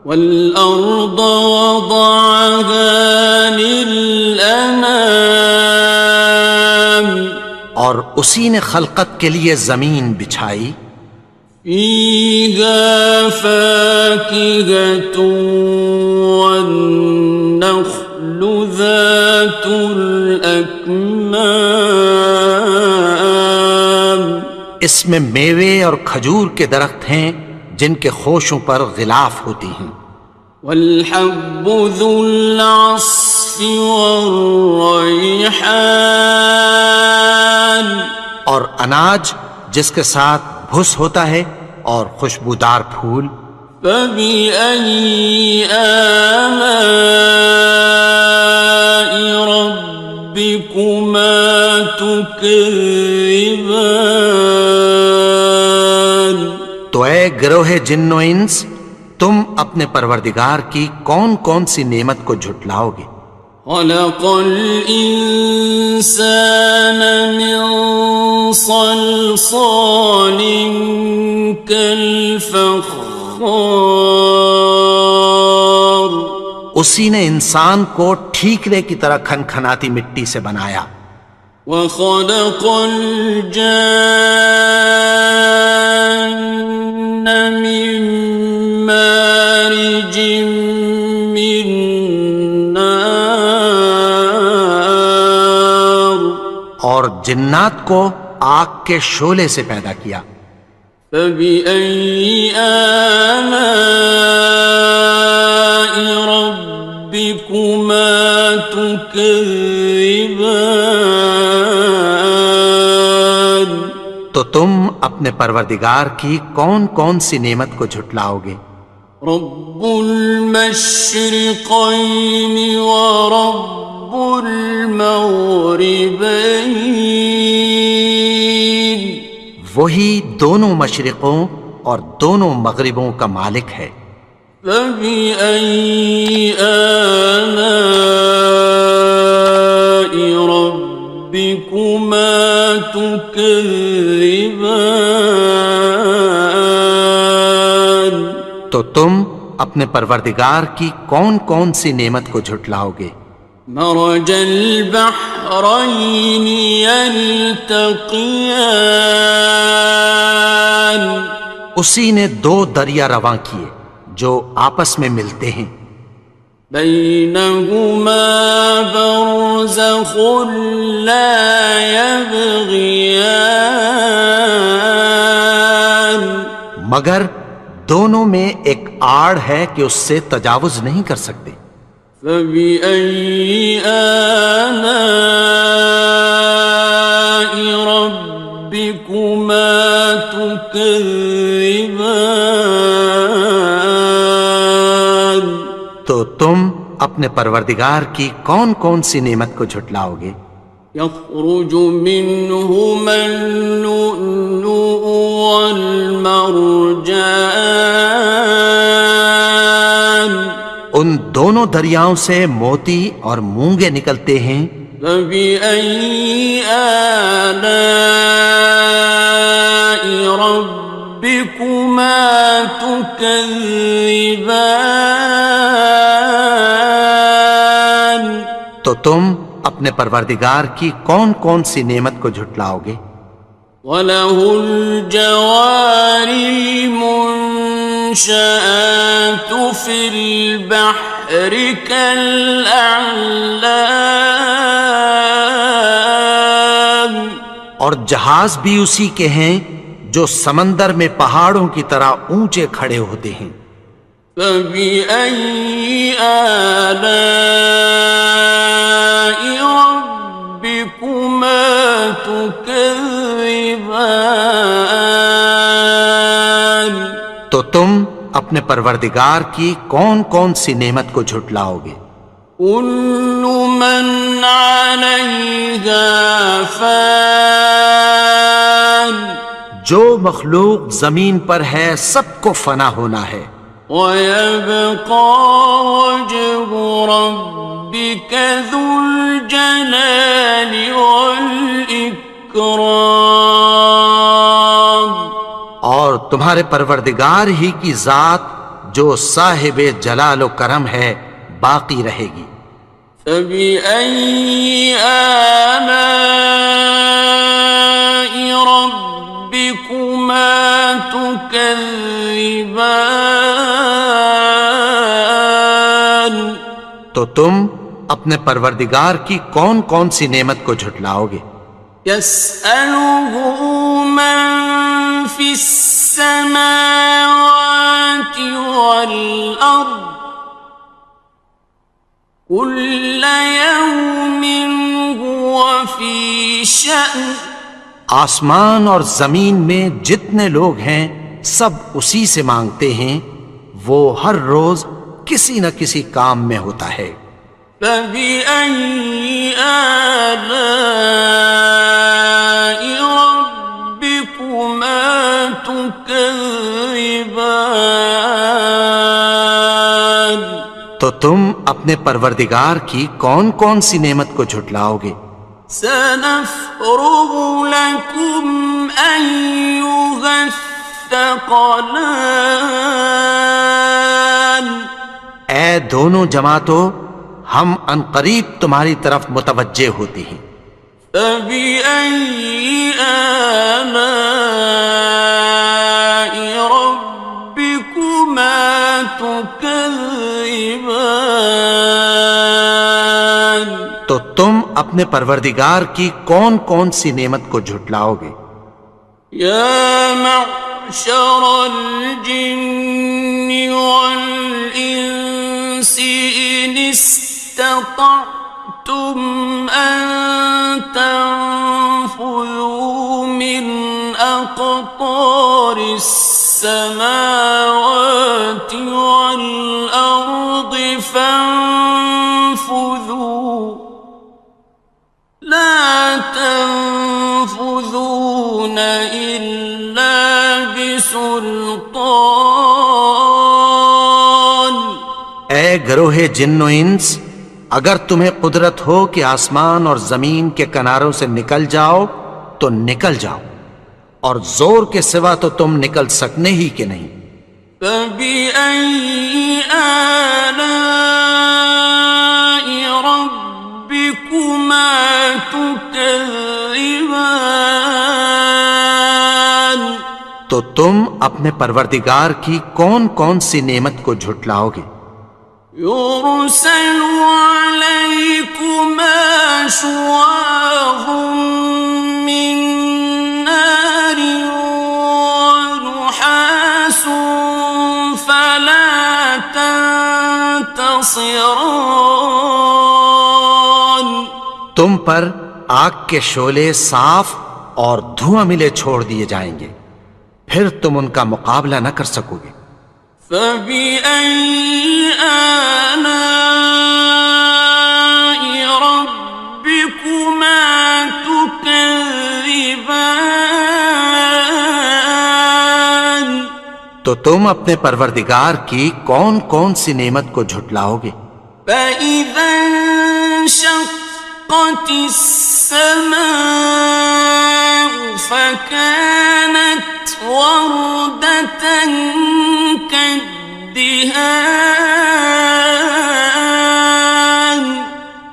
وَالْأَرْضَ وَضَعَهَا لِلْأَنَامِ اور اسی نے خلقت کے لیے زمین بچھائی. فِيهَا فَاكِهَةٌ وَالنَّخْلُ ذَاتُ الْأَكْمَامِ اس میں میوے اور کھجور کے درخت ہیں جن کے خوشوں پر غلاف ہوتی ہیں. وَالْحَبُّ ذُو الْعَصْفِ وَالرَّيْحَانِ اور اناج جس کے ساتھ بھس ہوتا ہے اور خوشبودار پھول. فَبِأَيِّ آلَاءِ رَبِّكُمَا تُكَذِّبَانِ تو اے گروہ جن و انس، تم اپنے پروردگار کی کون کون سی نعمت کو جھٹلاؤ گے؟ خلق الإنسان من صلصال كالفخار اسی نے انسان کو ٹھیکرے کی طرح کھنکھناتی مٹی سے بنایا. وخلق الجان من مارج من نار اور جنات کو آگ کے شعلے سے پیدا کیا. فبأي آلاء ربكما تكذبان تو تم اپنے پروردگار کی کون کون سی نعمت کو جھٹلاؤ گے؟ رب المشرقين ورب المغربين وہی دونوں مشرقوں اور دونوں مغربوں کا مالک ہے۔ فبأي آلاء ربكما تكذبان؟ تو تم اپنے پروردگار کی کون کون سی نعمت کو جھٹلاؤ گے؟ مرج البحرين يلتقيان، اسی نے دو دریا رواں کیے جو آپس میں ملتے ہیں، بينهما برزخ لا يبغيان، مگر دونوں میں ایک آڑ ہے کہ اس سے تجاوز نہیں کر سکتے۔ فبأي آلاء ربكما تكذبان؟ تو تم اپنے پروردگار کی کون کون سی نعمت کو جھٹلاؤ گے؟ يخرج منهما اللؤلؤ والمرجان، ان دونوں دریاؤں سے موتی اور مونگے نکلتے ہیں۔ فبأي آلاء ربكما تكذبان؟ تو تم اپنے پروردگار کی کون کون سی نعمت کو جھٹلاؤ گے؟ وَلَهُ الْجَوَارِ الْمُنشَآتُ فِي الْبَحْرِ كَالْأَعْلَامِ، اور جہاز بھی اسی کے ہیں جو سمندر میں پہاڑوں کی طرح اونچے کھڑے ہوتے ہیں۔ فَبِأَيِّ آلَاءِ رَبِّكُمَا تُكَذِّبَانِ؟ تو تم اپنے پروردگار کی کون کون سی نعمت کو جھٹلاؤ گے؟ كُلُّ مَنْ عَلَيْهَا فَانٍ، جو مخلوق زمین پر ہے سب کو فنا ہونا ہے، وَيَبْقَى وَجْهُ رَبِّكَ ذُو الْجَلَالِ وَالْإِكْرَامِ، اور تمہارے پروردگار ہی کی ذات جو صاحب جلال و کرم ہے باقی رہے گی۔ فَبِأَيِّ آلَاءِ رَبِّكُمَا تُكَذِّبَانِ؟ تو تم اپنے پروردگار کی کون کون سی نعمت کو جھٹلاؤ گے؟ يَسْأَلُهُ مَن فِي السَّمَاوَاتِ وَالْأَرْضِ كُلَّ يَوْمٍ هُوَ فِي شَأْنٍ، آسمان اور زمین میں جتنے لوگ ہیں سب اسی سے مانگتے ہیں، وہ ہر روز کسی نہ کسی کام میں ہوتا ہے۔ فَبِأَيِّ آلَاءِ رَبِّكُمَا تُكَذِّبَانِ؟ تو تم اپنے پروردگار کی کون کون سی نعمت کو جھٹلاؤ گے؟ سَنَفْرُغُ لَكُمْ أَيُّهَ الثَّقَلَانِ، اے دونوں جماعتوں، ہم عنقریب تمہاری طرف متوجہ ہوتے ہیں۔ فَبِأَيِّ آلَاءِ رَبِّكُمَا تُكَذِّبَانِ؟ تو تم اپنے پروردگار کی کون کون سی نعمت کو جھٹلاؤ گے؟ يَا مَعْشَرَ الْجِنِّ وَالْإِنسِ إِنِ اسْتَطَعْتُمْ أَن تَنفُذُوا مِنْ أَقْطَارِ السَّمَاوَاتِ وَالْأَرْضِ فَانفُذُوا، لَا تَنفُذُونَ إِلَّا سلطان. اے گروہ جن و انس، اگر تمہیں قدرت ہو کہ آسمان اور زمین کے کناروں سے نکل جاؤ تو نکل جاؤ، اور زور کے سوا تو تم نکل سکنے ہی کہ نہیں. فَبِأَيِّ آلَاءِ رَبِّكُمَا تُكَذِّبَانِ. تو تم اپنے پروردگار کی کون کون سی نعمت کو جھٹلاؤ گے؟ يُرْسَلُ عَلَيْكُمَا شُوَاظٌ مِّن نَّارٍ وَنُحَاسٌ فَلَا تَنتَصِرَانِ. تم پر آگ کے شعلے صاف اور دھواں ملے چھوڑ دیے جائیں گے، پھر تم ان کا مقابلہ نہ کر سکو گے. فَبِأَيِّ آلَاءِ رَبِّكُمَا تُكَذِّبَانِ. تو تم اپنے پروردگار کی کون کون سی نعمت کو جھٹلاؤ گے؟ فَإِذَا انشَقَّتِ السَّمَاءُ فَكَانَتْ وَرْدَةً كَالدِّهَانِ.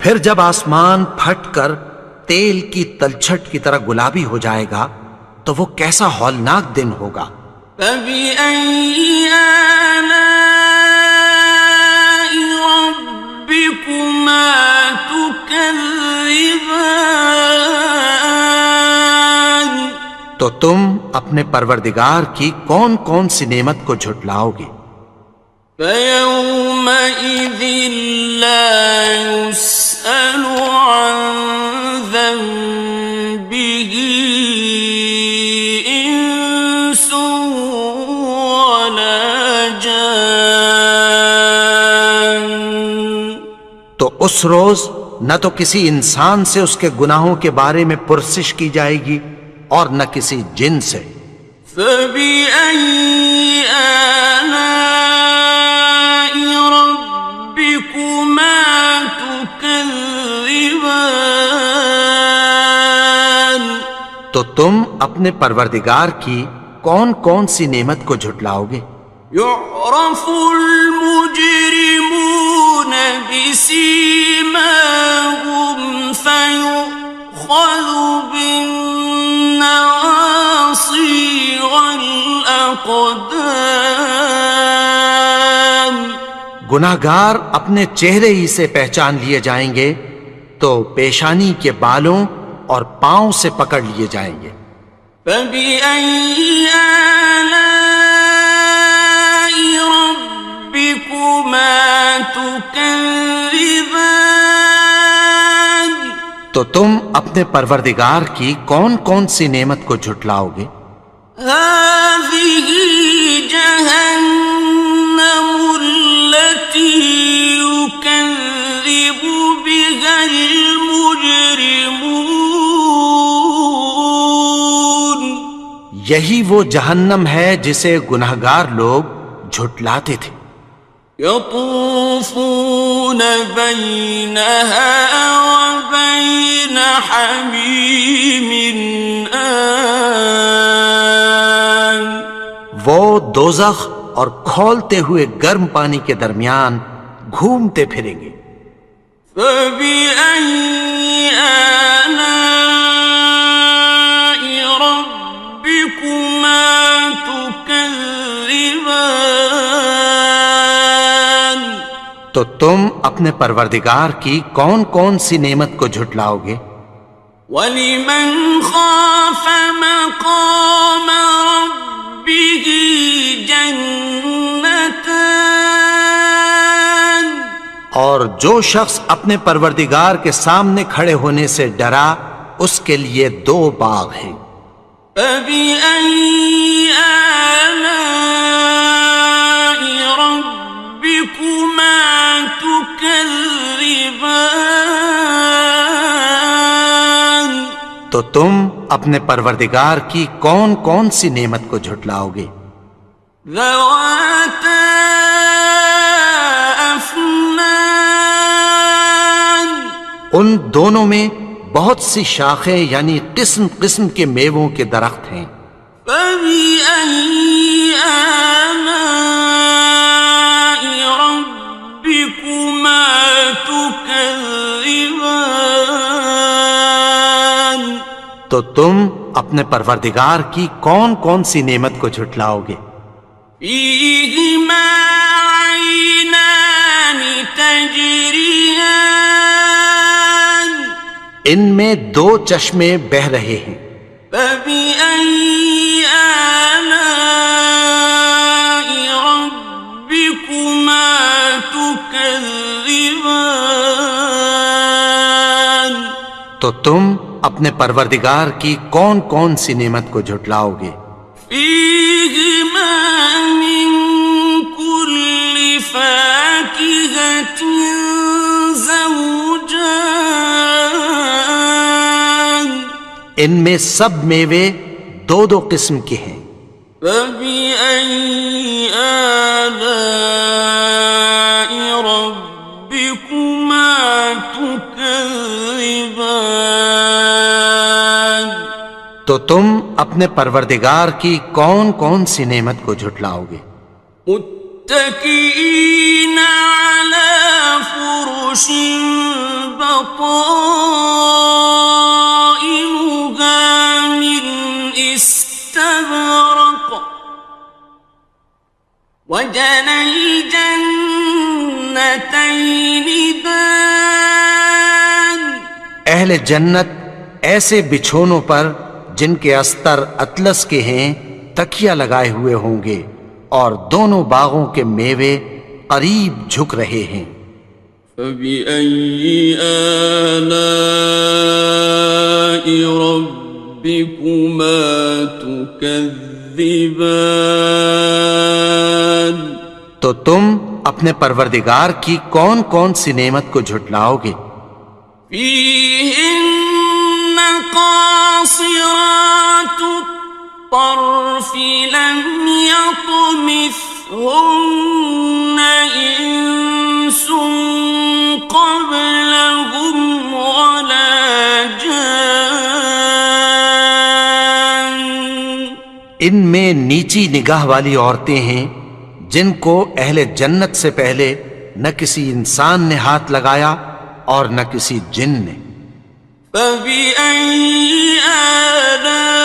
پھر جب آسمان پھٹ کر تیل کی تلچھٹ کی طرح گلابی ہو جائے گا تو وہ کیسا ہولناک دن ہوگا. فَبِأَيِّ آلَاءِ رَبِّكُمَا تُكَذِّبَانِ. تو تم اپنے پروردگار کی کون کون سی نعمت کو جھٹلاؤ گے؟ فَيَوْمَئِذٍ لَا يُسْأَلُ عَنْ ذَنبِهِ إِنسٌ وَلَا جَانٌ. تو اس روز نہ تو کسی انسان سے اس کے گناہوں کے بارے میں پرسش کی جائے گی اور نہ کسی جن سے. فَبِأَيِّ آلَاءِ رَبِّكُمَا تُكَذِّبَانِ. تو تم اپنے پروردگار کی کون کون سی نعمت کو جھٹلاؤ گے؟ يُعْرَفُ الْمُجْرِمُونَ بِسِيمَاهُمْ فَيُؤْخَذُ بِالنَّوَاصِي وَالْأَقْدَامِ. گناہگار اپنے چہرے ہی سے پہچان لیے جائیں گے تو پیشانی کے بالوں اور پاؤں سے پکڑ لیے جائیں گے. فَبِأَيِّ آلَاءِ رَبِّكُمَا تُكَذِّبَانِ. تو تم اپنے پروردگار کی کون کون سی نعمت کو جھٹلاؤ گے؟ هَٰذِهِ جَهَنَّمُ الَّتِي يُكَذِّبُ بِهَا الْمُجْرِمُونَ. یہی وہ جہنم ہے جسے گناہگار لوگ جھٹلاتے تھے. يَطُوفُونَ بَيْنَهَا وَبَيْنَ حَمِيمٍ آنٍ. وہ دوزخ اور کھولتے ہوئے گرم پانی کے درمیان گھومتے پھریں گے. فَبِأَيِّ آلَاءِ رَبِّكُمَا تُكَذِّبَانِ. تو تم اپنے پروردگار کی کون کون سی نعمت کو جھٹلاؤ گے؟ وَلِمَنْ خَافَ مَقَامَ رَبِّهِ جَنَّتَانِ. اور جو شخص اپنے پروردگار کے سامنے کھڑے ہونے سے ڈرا اس کے لیے 2 باغ ہیں. فَبِأَيِّ آلَاءِ رَبِّكُمَا تُكَذِّبَانِ. تو تم اپنے پروردگار کی کون کون سی نعمت کو جھٹلاؤ گے؟ ذواتا افنان ان دونوں میں بہت سی شاخیں یعنی قسم قسم کے میووں کے درخت ہیں. فبأي آلاء ربكما تكذبان تو تم اپنے پروردگار کی کون کون سی نعمت کو جھٹلاؤ گے؟ فيهما عينان تجريان ان میں دو چشمے بہہ رہے ہیں. فبأي آلاء ربكما تكذبان تو تم اپنے پروردگار کی کون کون سی نعمت کو جھٹلاؤ گے؟ فيهما من كل فاكهة زوجان ان میں سب میوے دو دو قسم کے ہیں. فبأي آلاء ربكما تكذبان تو تم اپنے پروردگار کی کون کون سی نعمت کو جھٹلاؤ گے؟ متكئين على فرش بطائنها من استبرق وجنى الجنتين دان اہل جنت ایسے بچھونوں پر جن کے استر اطلس کے ہیں تکیہ لگائے ہوئے ہوں گے اور دونوں باغوں کے میوے قریب جھک رہے ہیں. فبأي آلاء ربكما تكذبان تو تم اپنے پروردگار کی کون کون سی نعمت کو جھٹلاؤ گے؟ فيهن قاصرات الطرف لم يطمثهن إنس قبلهم ولا جان ان میں نیچی نگاہ والی عورتیں ہیں جن کو اہل جنت سے پہلے نہ کسی انسان نے ہاتھ لگایا اور نہ کسی جن نے. فبأي آلاء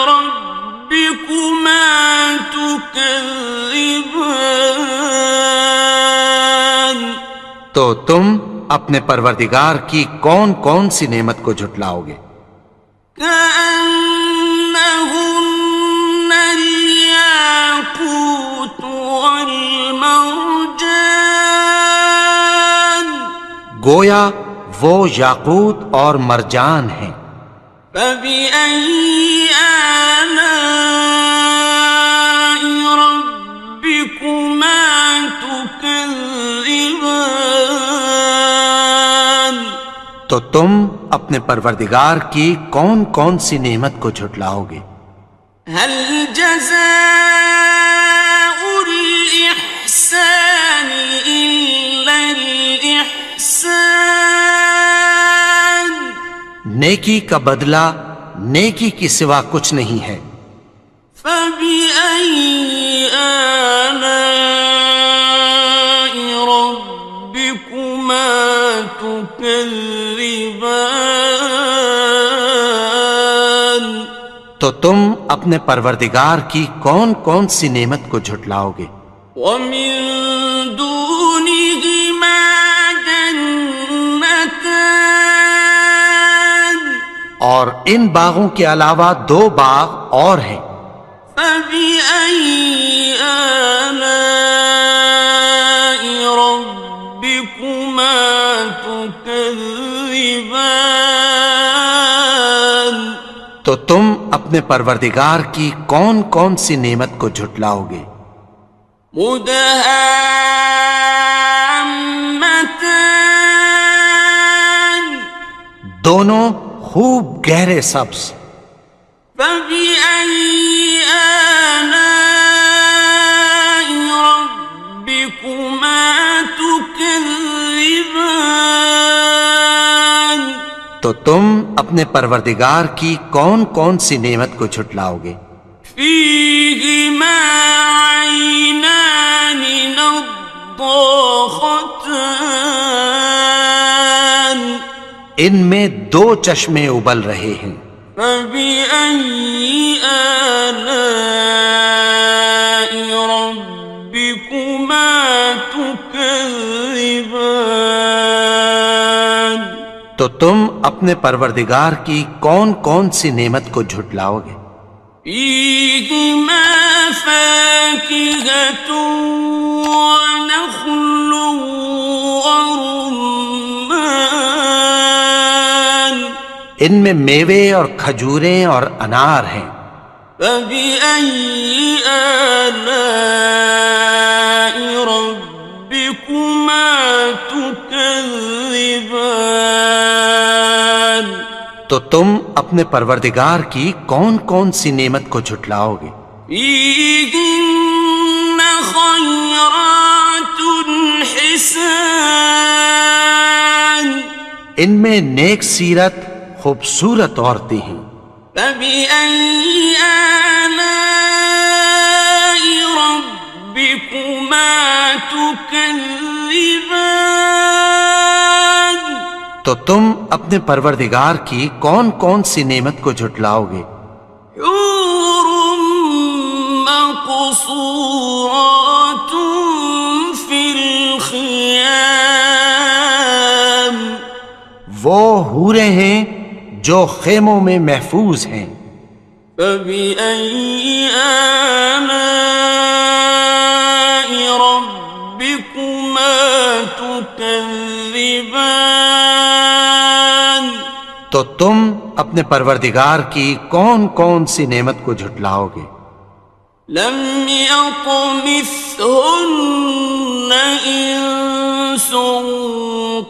ربكما تكذبان تو تم اپنے پروردگار کی کون کون سی نعمت کو جھٹلاؤ گے؟ كأنهن الياقوت والمرجان گویا وہ یاقوت اور مرجان ہیں. فبأي آلاء ربكما تكذبان تو تم اپنے پروردگار کی کون کون سی نعمت کو جھٹلاؤ گے؟ هل جزاء الإحسان إلا الإحسان نیکی کا بدلہ نیکی کی سوا کچھ نہیں ہے. فبأي آلاء ربكما تكذبان تو تم اپنے پروردگار کی کون کون سی نعمت کو جھٹلاؤ گے؟ ومن دونهما جنتان اور ان باغوں کے علاوہ دو باغ اور ہیں. فبأي آلاء ربكما تكذبان تو تم اپنے پروردگار کی کون کون سی نعمت کو جھٹلاؤ گے؟ مدهامتان دونوں خوب گہرے سبز. فبأي آلاء تو تم اپنے پروردگار کی کون کون سی نعمت کو جھٹلاؤ گے؟ فيهما عينان نضاختان ان میں دو چشمے ابل رہے ہیں، فبأي آلاء ربكما تكذبان تو تم اپنے پروردگار کی کون کون سی نعمت کو جھٹلاؤ گے؟ فيهما فاكهة ونخل ورمان ان میں میوے اور کھجوریں اور انار ہیں، فبأي آلاء ربكما تكذبان تو تم اپنے پروردگار کی کون کون سی نعمت کو جھٹلاؤ گے؟ فيهن خيرات حسان ان میں نیک سیرت خوبصورت عورتیں ہیں، فبأي آلاء ربكما تكذبان تو تم اپنے پروردگار کی کون کون سی نعمت کو جھٹلاؤ گے؟ حور مقصورات في الخيام وہ حوریں ہیں جو خیموں میں محفوظ ہیں، فبأي آلاء ربكما تكذبان تو تم اپنے پروردگار کی کون کون سی نعمت کو جھٹلاؤ گے؟ لم يطمثهن إنس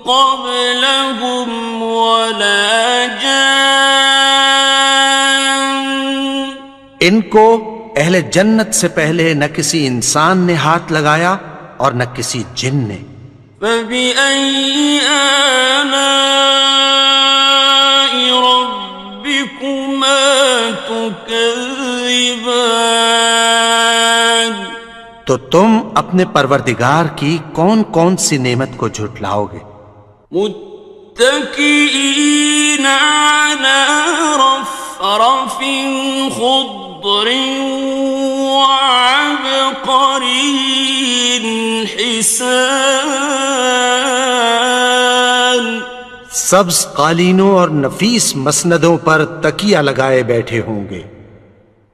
قبلهم ولا جان ان کو اہل جنت سے پہلے نہ کسی انسان نے ہاتھ لگایا اور نہ کسی جن نے، فبأي آلاء ربكما تكذبان تو تم اپنے پروردگار کی کون کون سی نعمت کو جھٹلاؤ گے؟ متكئين على رفرف خضر وعبقري حسان سبز قالینوں اور نفیس مسندوں پر تکیہ لگائے بیٹھے ہوں گے،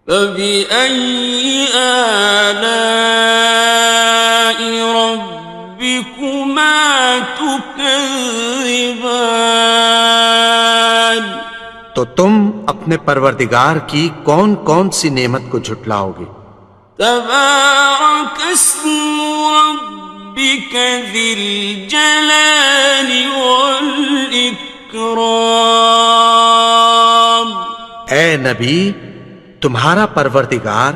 فبأي آلاء ربكما تكذبان تو تم اپنے پروردگار کی کون کون سی نعمت کو جھٹلاؤ گے؟ تبارك اسم ربك ذي الجلال والإكرام اے نبی، تمہارا پروردگار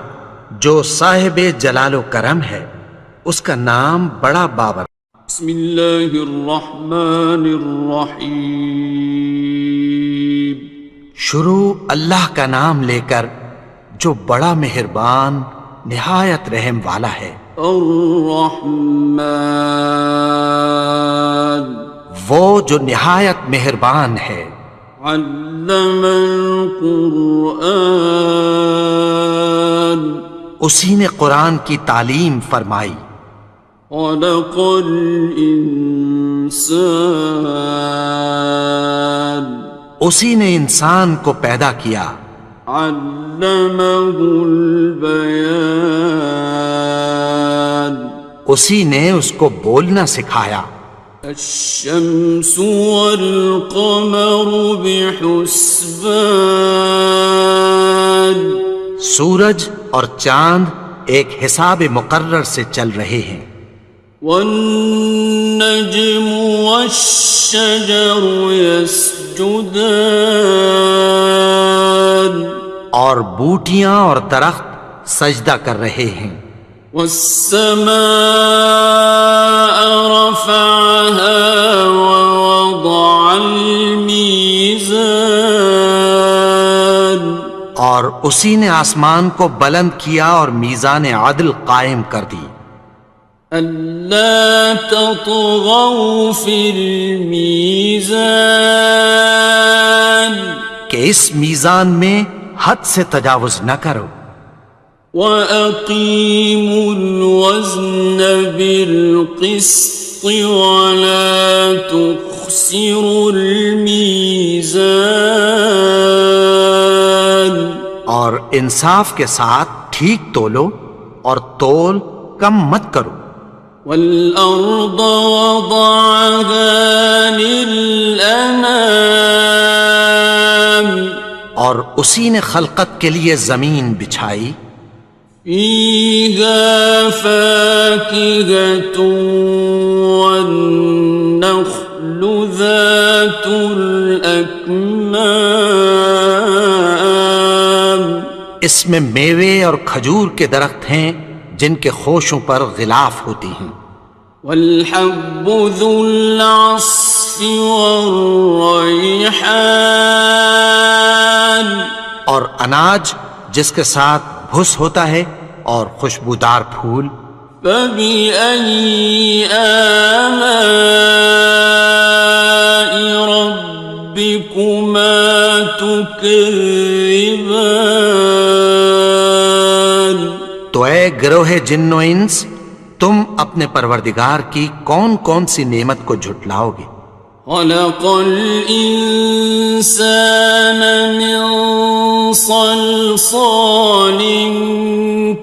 جو صاحب جلال و کرم ہے، اس کا نام بڑا بابر۔ بسم الله الرحمن الرحيم شروع اللہ کا نام لے کر جو بڑا مہربان نہایت رحم والا ہے۔ الرحمن وہ جو نہایت مہربان ہے، علم القرآن اسی نے قرآن کی تعلیم فرمائی، خلق الإنسان اسی نے انسان کو پیدا کیا، علمه البيان اسی نے اس کو بولنا سکھایا، الشمس والقمر بحسبان سورج اور چاند ایک حساب مقرر سے چل رہے ہیں، والنجم والشجر يسجدان اور بوٹیاں اور درخت سجدہ کر رہے ہیں، والسماء رفعها ووضع الميزان اور اسی نے آسمان کو بلند کیا اور میزان عدل قائم کر دی ألا تطغوا في الميزان کہ اس میزان میں حد سے تجاوز نہ کرو وأقيموا الوزن بالقسط ولا تخسروا الميزان اور انصاف کے ساتھ ٹھیک تولو اور تول کم مت کرو والأرض وضعها للأنام اور اسی نے خلقت کے لیے زمین بچھائی فيها فاكهة والنخل ذات الأكمام اس میں میوے اور کھجور کے درخت ہیں جن کے خوشوں پر غلاف ہوتی ہیں والحب ذو العصف والريحان اور اناج جس کے ساتھ بھس ہوتا ہے اور خوشبودار پھول فبأي آلاء ربكما تكذبان تو اے گروہ جن و انس تم اپنے پروردگار کی کون کون سی نعمت کو جھٹلاؤ گے خلق الإنسان من صلصال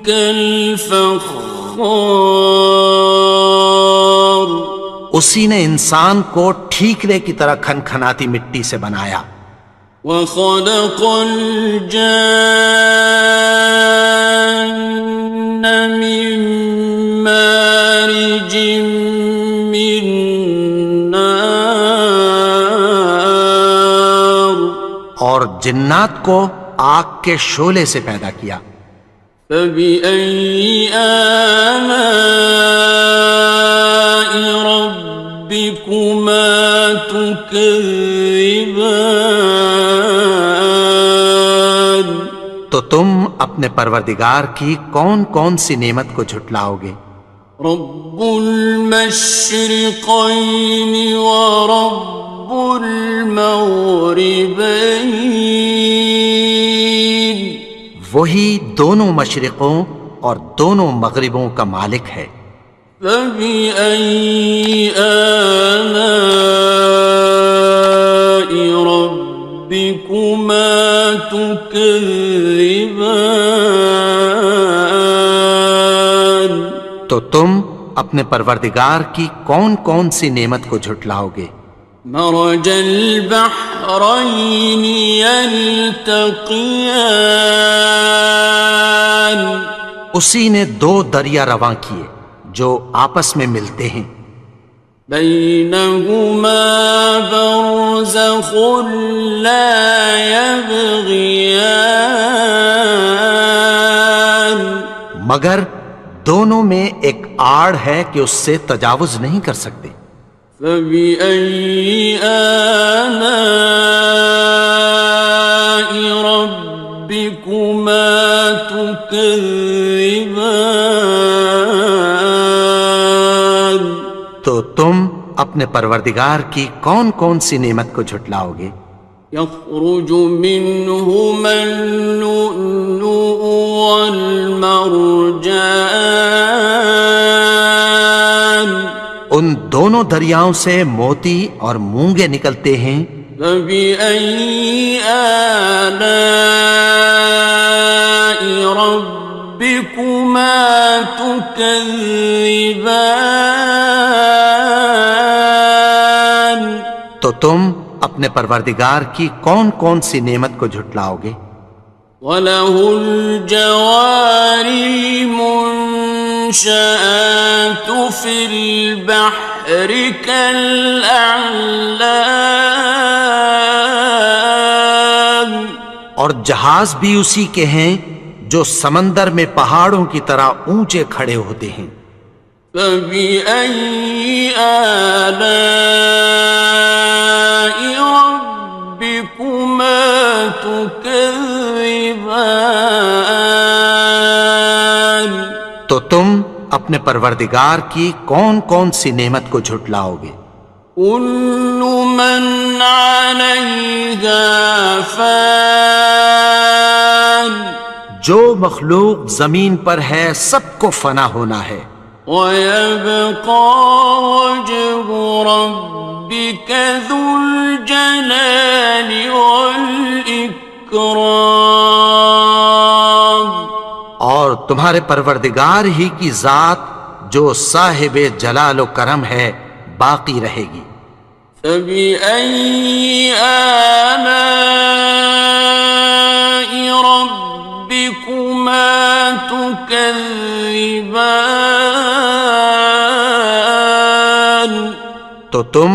كالفخار اسی نے انسان کو ٹھیکرے کی طرح کھنکھناتی مٹی سے بنایا وخلق الجان من مارج من نار اور جنات کو آگ کے شعلے سے پیدا کیا فبأي آلاء ربكما تكذبان تو تم اپنے پروردگار کی کون کون سی نعمت کو جھٹلاؤ گے رب المشرقين ورب المغربين وہی دونوں مشرقوں اور دونوں مغربوں کا مالک ہے فبأي آلاء ربكما تكذبان تو تم اپنے پروردگار کی کون کون سی نعمت کو جھٹلاؤ گے مرج البحرين يلتقيان اسی نے دو دریا رواں کیے جو آپس میں ملتے ہیں بينهما برزخ لا يبغيان مگر دونوں میں ایک آڑ ہے کہ اس سے تجاوز نہیں کر سکتے فبأي آلاء ربكما تكذبان تو تم اپنے پروردگار کی کون کون سی نعمت کو جھٹلاؤ گے يخرج منهما اللؤلؤ والمرجان ان دونوں دریاؤں سے موتی اور مونگے نکلتے ہیں فبأي آلاء ربكما تكذبان تو تم اپنے پروردگار کی کون کون سی نعمت کو جھٹلاؤ گے وَلَهُ الْجَوَارِ الْمُنشَآتُ فِي الْبَحْرِ كَالْأَعْلَامِ اور جہاز بھی اسی کے ہیں جو سمندر میں پہاڑوں کی طرح اونچے کھڑے ہوتے ہیں فَبِأَيِّ آلَاءِ رَبِّكُمَا تُكَذِّبَانِ تم اپنے پروردگار کی کون کون سی نعمت کو جھٹلاؤ گے؟ كل من عليها فان جو مخلوق زمین پر ہے سب کو فنا ہونا ہے، ويبقى وجه ربك ذو الجلال والإكرام اور تمہارے پروردگار ہی کی ذات جو صاحب جلال و کرم ہے باقی رہے گی۔ فبأي آلاء ربكما تكذبان تو تم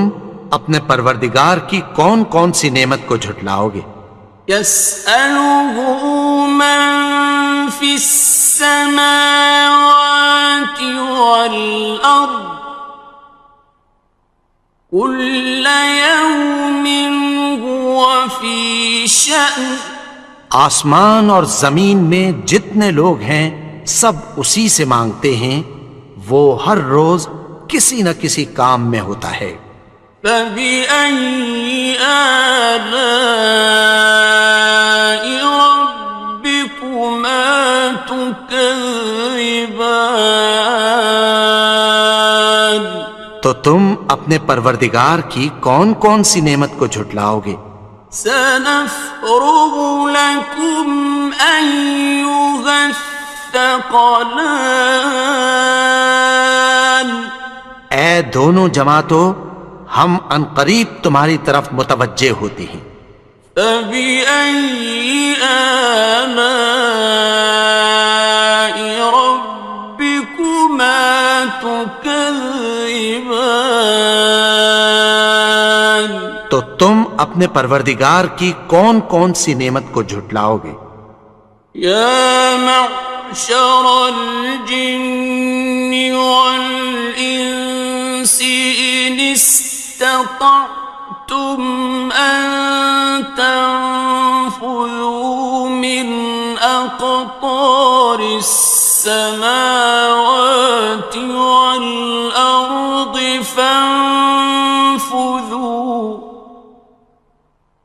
اپنے پروردگار کی کون کون سی نعمت کو جھٹلاؤ گے؟ يسأله من في السماوات والأرض كل يوم هو في شأن آسمان اور زمین میں جتنے لوگ ہیں سب اسی سے مانگتے ہیں، وہ ہر روز کسی نہ کسی کام میں ہوتا ہے۔ فبأي آلاء ربكما تكذبان تو تم اپنے پروردگار کی کون کون سی نعمت کو جھٹلاؤ گے؟ سنفرغ لكم أيها الثقلان اے دونوں جماعتوں، ہم عنقریب تمہاری طرف متوجہ ہوتے ہیں۔ فبأي آلاء ربكما تكذبان تو تم اپنے پروردگار کی کون کون سی نعمت کو جھٹلاؤ گے؟ يا معشر الجن والإنس إن استطعتم أن تنفذوا من أقطار السماوات والأرض فانفذوا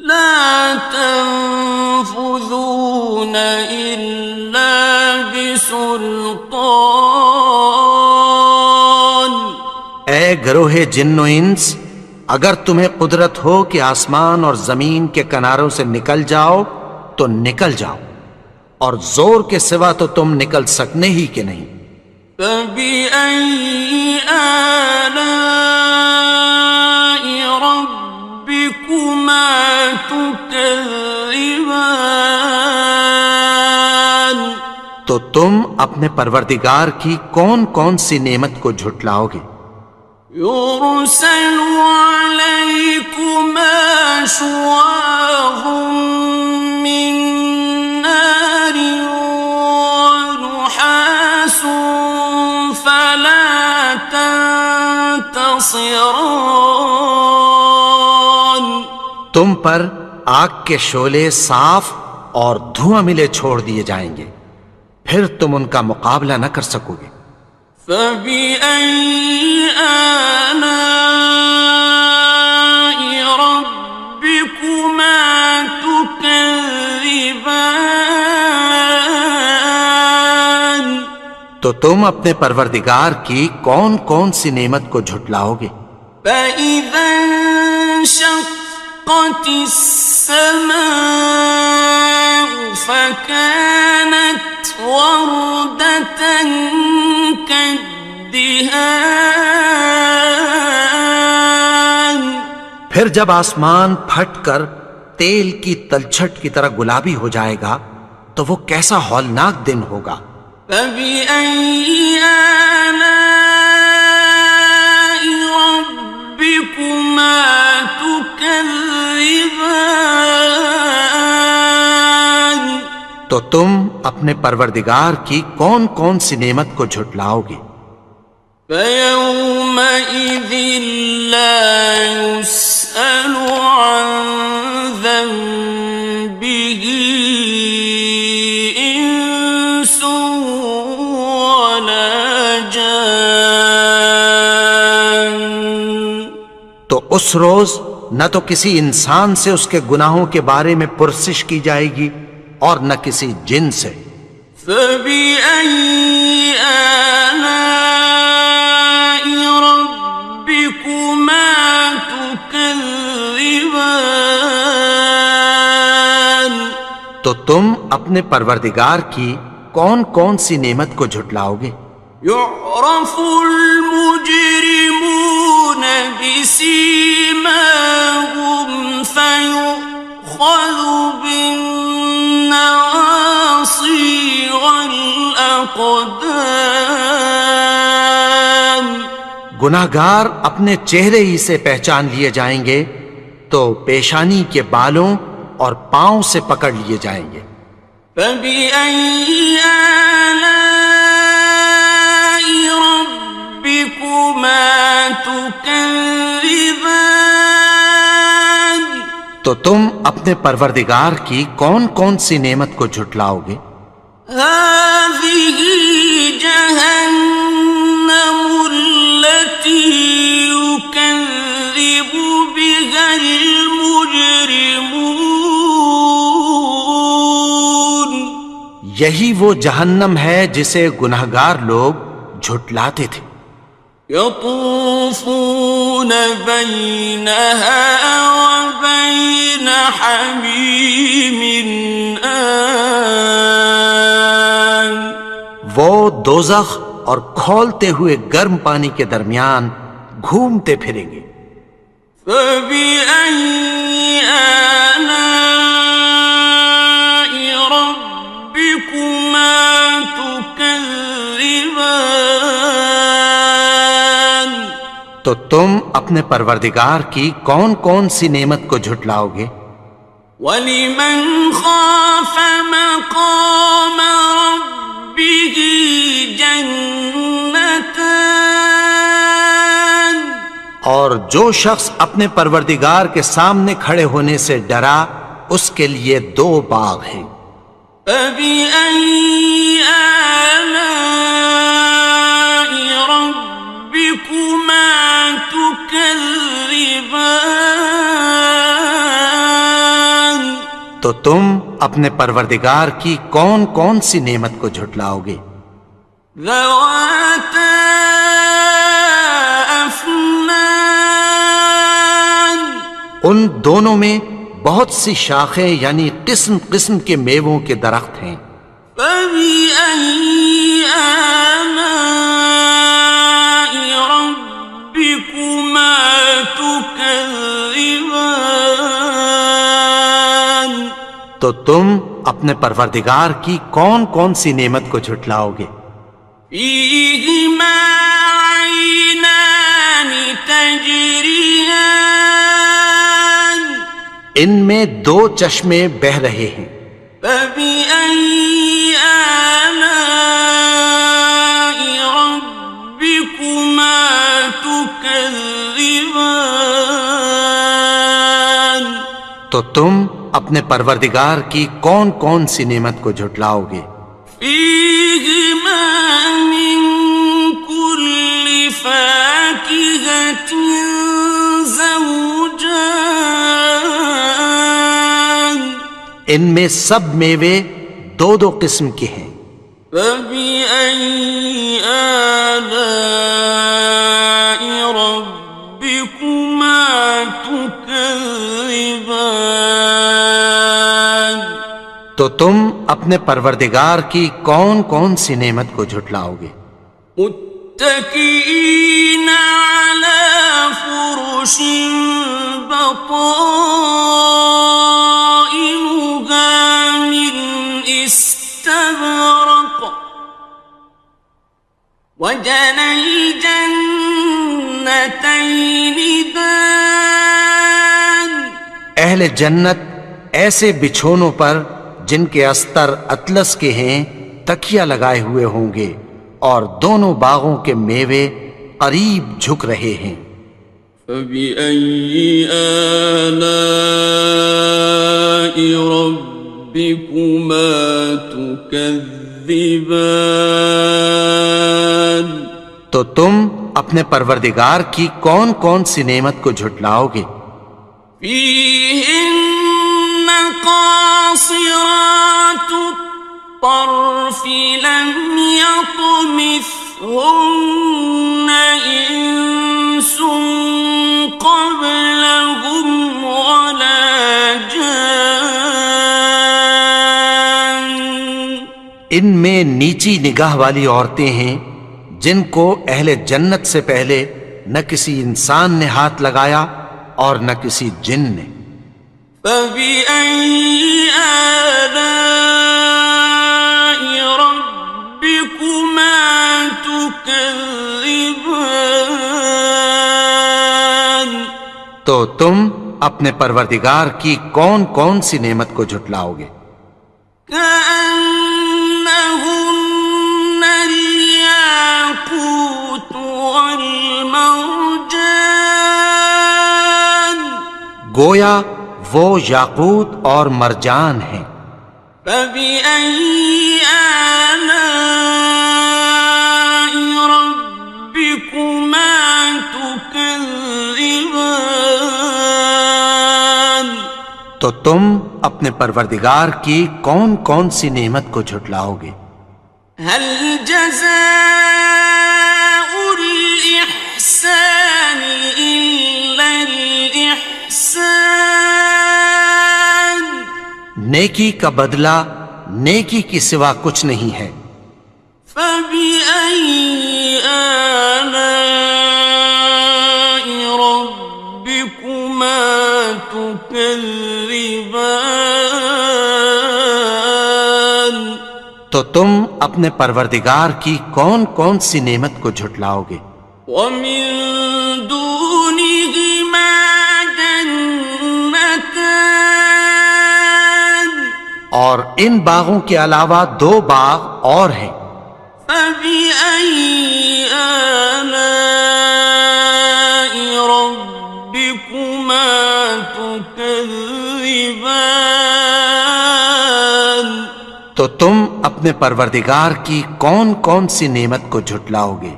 لا تنفذون إلا بسلطان اے گروہ جن و انس، اگر تمہیں قدرت ہو کہ آسمان اور زمین کے کناروں سے نکل جاؤ تو نکل جاؤ، اور زور کے سوا تو تم نکل سکنے ہی کہ نہیں۔ فبأي آلاء ربكما تكذبان تو تم اپنے پروردگار کی کون کون سی نعمت کو جھٹلاؤ گے؟ يرسل عليكما شواظ من نار ونحاس فلا تنتصران تم پر آگ کے شعلے صاف اور دھواں ملے چھوڑ دیے جائیں گے، پھر تم ان کا مقابلہ نہ کر سکو گے۔ فبأي آلاء ربكما تكذبان تو تم اپنے پروردگار کی کون کون سی نعمت کو جھٹلاؤ گے؟ فإذا انشقت السماء فكانت وردة كالدهان پھر جب آسمان پھٹ کر تیل کی تلچھٹ کی طرح گلابی ہو جائے گا تو وہ کیسا ہولناک دن ہوگا۔ فبأي آلاء ربكما تكذبان تو تم اپنے پروردگار کی کون کون سی نعمت کو جھٹلاؤ گے؟ فيومئذ لا يسأل عن ذنبه إنس ولا اس روز نہ تو کسی انسان سے اس کے گناہوں کے بارے میں پرسش کی جائے گی اور نہ کسی جن سے. فَبِأَيِّ آلَاءِ رَبِّكُمَا تُكَذِّبَانِ تو تم اپنے پروردگار کی کون کون سی نعمت کو جھٹلاؤ گے؟ يُعْرَفُ الْمُجْرِمُونَ بِسِيمَاهُمْ فَيُؤْخَذُ بِالنَّوَاصِي وَالْأَقْدَامِ گناہگار اپنے چہرے ہی سے پہچان لیے جائیں گے تو پیشانی کے بالوں اور پاؤں سے پکڑ لیے جائیں گے. فَبِأَيِّ آلَاءِ رَبِّكُمَا تُكَذِّبَانِ تو تم اپنے پروردگار کی کون کون سی نعمت کو جھٹلاؤ گے؟ هَٰذِهِ جَهَنَّمُ الَّتِي يُكَذِّبُ بِهَا الْمُجْرِمُونَ یہی وہ جہنم ہے جسے گناہگار لوگ جھٹلاتے تھے. يطوفون بينها وبين حميم آن وہ دوزخ اور کھولتے ہوئے گرم پانی کے درمیان گھومتے پھریں گے. فبأي آلاء ربكما تكذبان تو تم اپنے پروردگار کی کون کون سی نعمت کو جھٹلاؤ گے؟ وَلِمَنْ خَافَ مَقَامَ رَبِّهِ جَنَّتَانِ اور جو شخص اپنے پروردگار کے سامنے کھڑے ہونے سے ڈرا اس کے لیے 2 باغ ہیں. فَبِأَيِّ آلَاءِ رَبِّكُمَا تُكَذِّبَانِ تو تم اپنے پروردگار کی کون کون سی نعمت کو جھٹلاؤ گے؟ ذَوَاتَا أَفْنَانٍ ان دونوں میں بہت سی شاخیں یعنی قسم قسم کے میووں کے درخت ہیں. فَبِأَيِّ آلَاءِ رَبِّكُمَا تُكَذِّبَانِ تو تم اپنے پروردگار کی کون کون سی نعمت کو جھٹلاؤ گے؟ فِيهِمَا عَيْنَانِ تَجْرِيَانِ ان میں 2 چشمے بہہ رہے ہیں. فَبِأَيِّ آلَاءِ رَبِّكُمَا تُكَذِّبَانِ تو تم اپنے پروردگار کی کون کون سی نعمت کو جھٹلاؤ گے؟ فِيهِمَا مِن كُلِّ فَاكِهَةٍ زَوْجَانِ ان میں سب میوے 2 قسم کے ہیں. فَبِأَيِّ آلَاءِ رَبِّكُمَا تُكَذِّبَانِ تو تم اپنے پروردگار کی کون کون سی نعمت کو جھٹلاؤ گے؟ متكئين على فرش بطائنها من استبرق وجنى الجنتين دان اہل جنت ایسے بچھونوں پر جن کے استر اطلس کے ہیں تکیہ لگائے ہوئے ہوں گے اور دونوں باغوں کے میوے قریب جھک رہے ہیں. فَبِأَيِّ آلَاءِ رَبِّكُمَا تُكَذِّبَانِ تو تم اپنے پروردگار کی کون کون سی نعمت کو جھٹلاؤ گے؟ فيهن قاصرات الطرف لم يطمثهن إنس قبلهم ولا جان. ان میں نیچی نگاہ والی عورتیں ہیں جن کو اہل جنت سے پہلے نہ کسی انسان نے ہاتھ لگایا اور نہ کسی جن نے. فبأي آلاء ربكما تكذبان. تو تم اپنے پروردگار کی کون کون سی نعمت کو جھٹلاؤ گے؟ كأنهن الياقوت والمرجان. گویا وہ یاقوت اور مرجان ہیں. فبأي آلاء ربكما تكذبان. تو تم اپنے پروردگار کی کون کون سی نعمت کو جھٹلاؤ گے؟ هل جزاء الإحسان إلا الإحسان. نیکی کا بدلہ نیکی کی سوا کچھ نہیں ہے. فبأي آلاء ربكما تكذبان. تو تم اپنے پروردگار کی کون کون سی نعمت کو جھٹلاؤ گے؟ ومن دونهما جنتان. اور ان باغوں کے علاوہ دو باغ اور ہیں. فبأي آلاء ربكما تكذبان. تو تم اپنے پروردگار کی کون کون سی نعمت کو جھٹلاؤ گے؟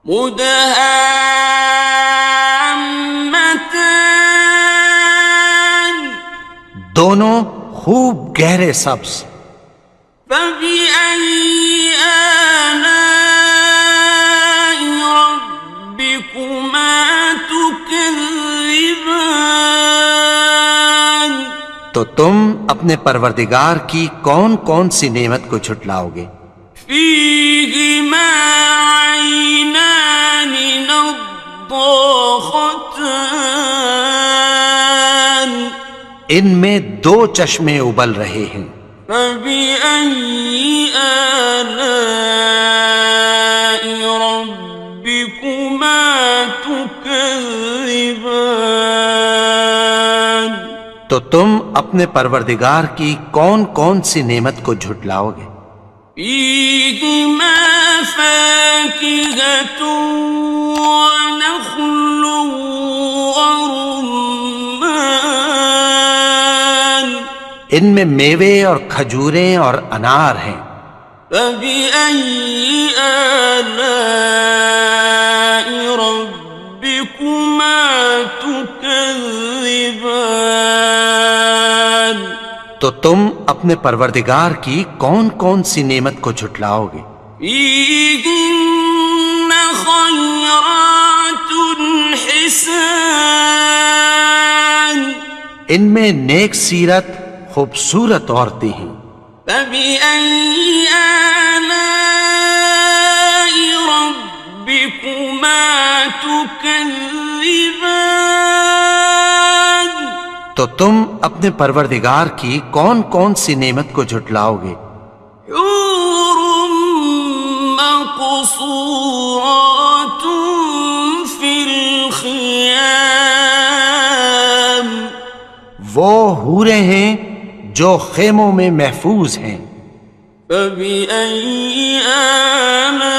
مدهامتان. دونوں خوب گہرے سبز. فبأي آلاء ربكما تكذبان. تو تم اپنے پروردگار کی کون کون سی نعمت کو جھٹلاؤ گے؟ فيهما عينان نضاختان. ان میں دو چشمے ابل رہے ہیں. فبأي آلاء ربكما تكذبان. تو تم اپنے پروردگار کی کون کون سی نعمت کو جھٹلاؤ گے؟ فيهما فاكهة ونخل ورمان. ان میں میوے اور کھجوریں اور انار ہیں. فبأي آلاء ربكما تكذبان. تو تم اپنے پروردگار کی کون کون سی نعمت کو جھٹلاؤ گے؟ فيهن خيرات حسان. ان میں نیک سیرت خوبصورت عورتیں ہیں. فبأي آلاء ربكما تكذبان. تو تم اپنے پروردگار کی کون کون سی نعمت کو جھٹلاؤ گے؟ حور مقصورات في الخيام. وہ حوریں ہیں جو خیموں میں محفوظ ہیں. فبأي آلاء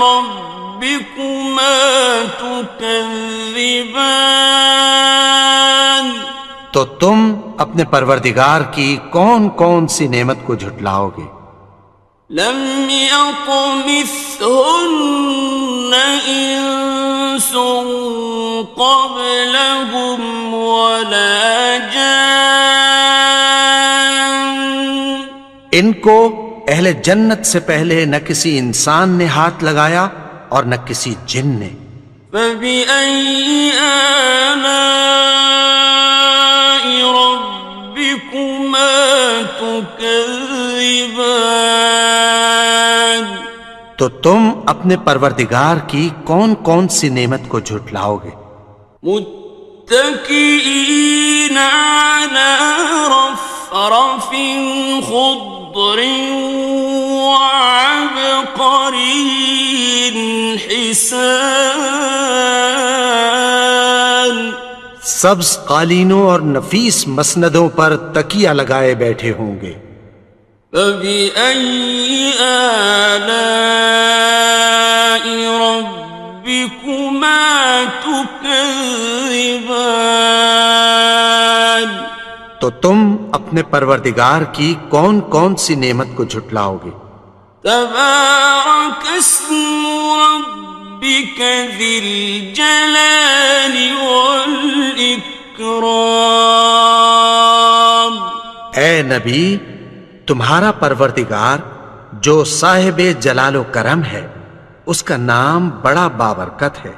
ربكما تكذبان. تو تم اپنے پروردگار کی کون کون سی نعمت کو جھٹلاؤ گے؟ لم يطمثهن إنس قبلهم ولا جان ان کو اہل جنت سے پہلے نہ کسی انسان نے ہاتھ لگایا اور نہ کسی جن نے. فبأي آلاء ربكما تكذبان تو تم اپنے پروردگار کی کون کون سی نعمت کو جھٹلاؤ گے؟ متكئين على رفرف خضر وعبقري حسان سبز قالینوں اور نفیس مسندوں پر تکیہ لگائے بیٹھے ہوں گے. فبأي آلاء ربكما تكذبان تو تم اپنے پروردگار کی کون کون سی نعمت کو جھٹلاؤ گے؟ تبارك اسم ربك ذي الجلال والإكرام. اے نبی، تمہارا پروردگار جو صاحب جلال و کرم ہے، اس کا نام بڑا بابرکت ہے.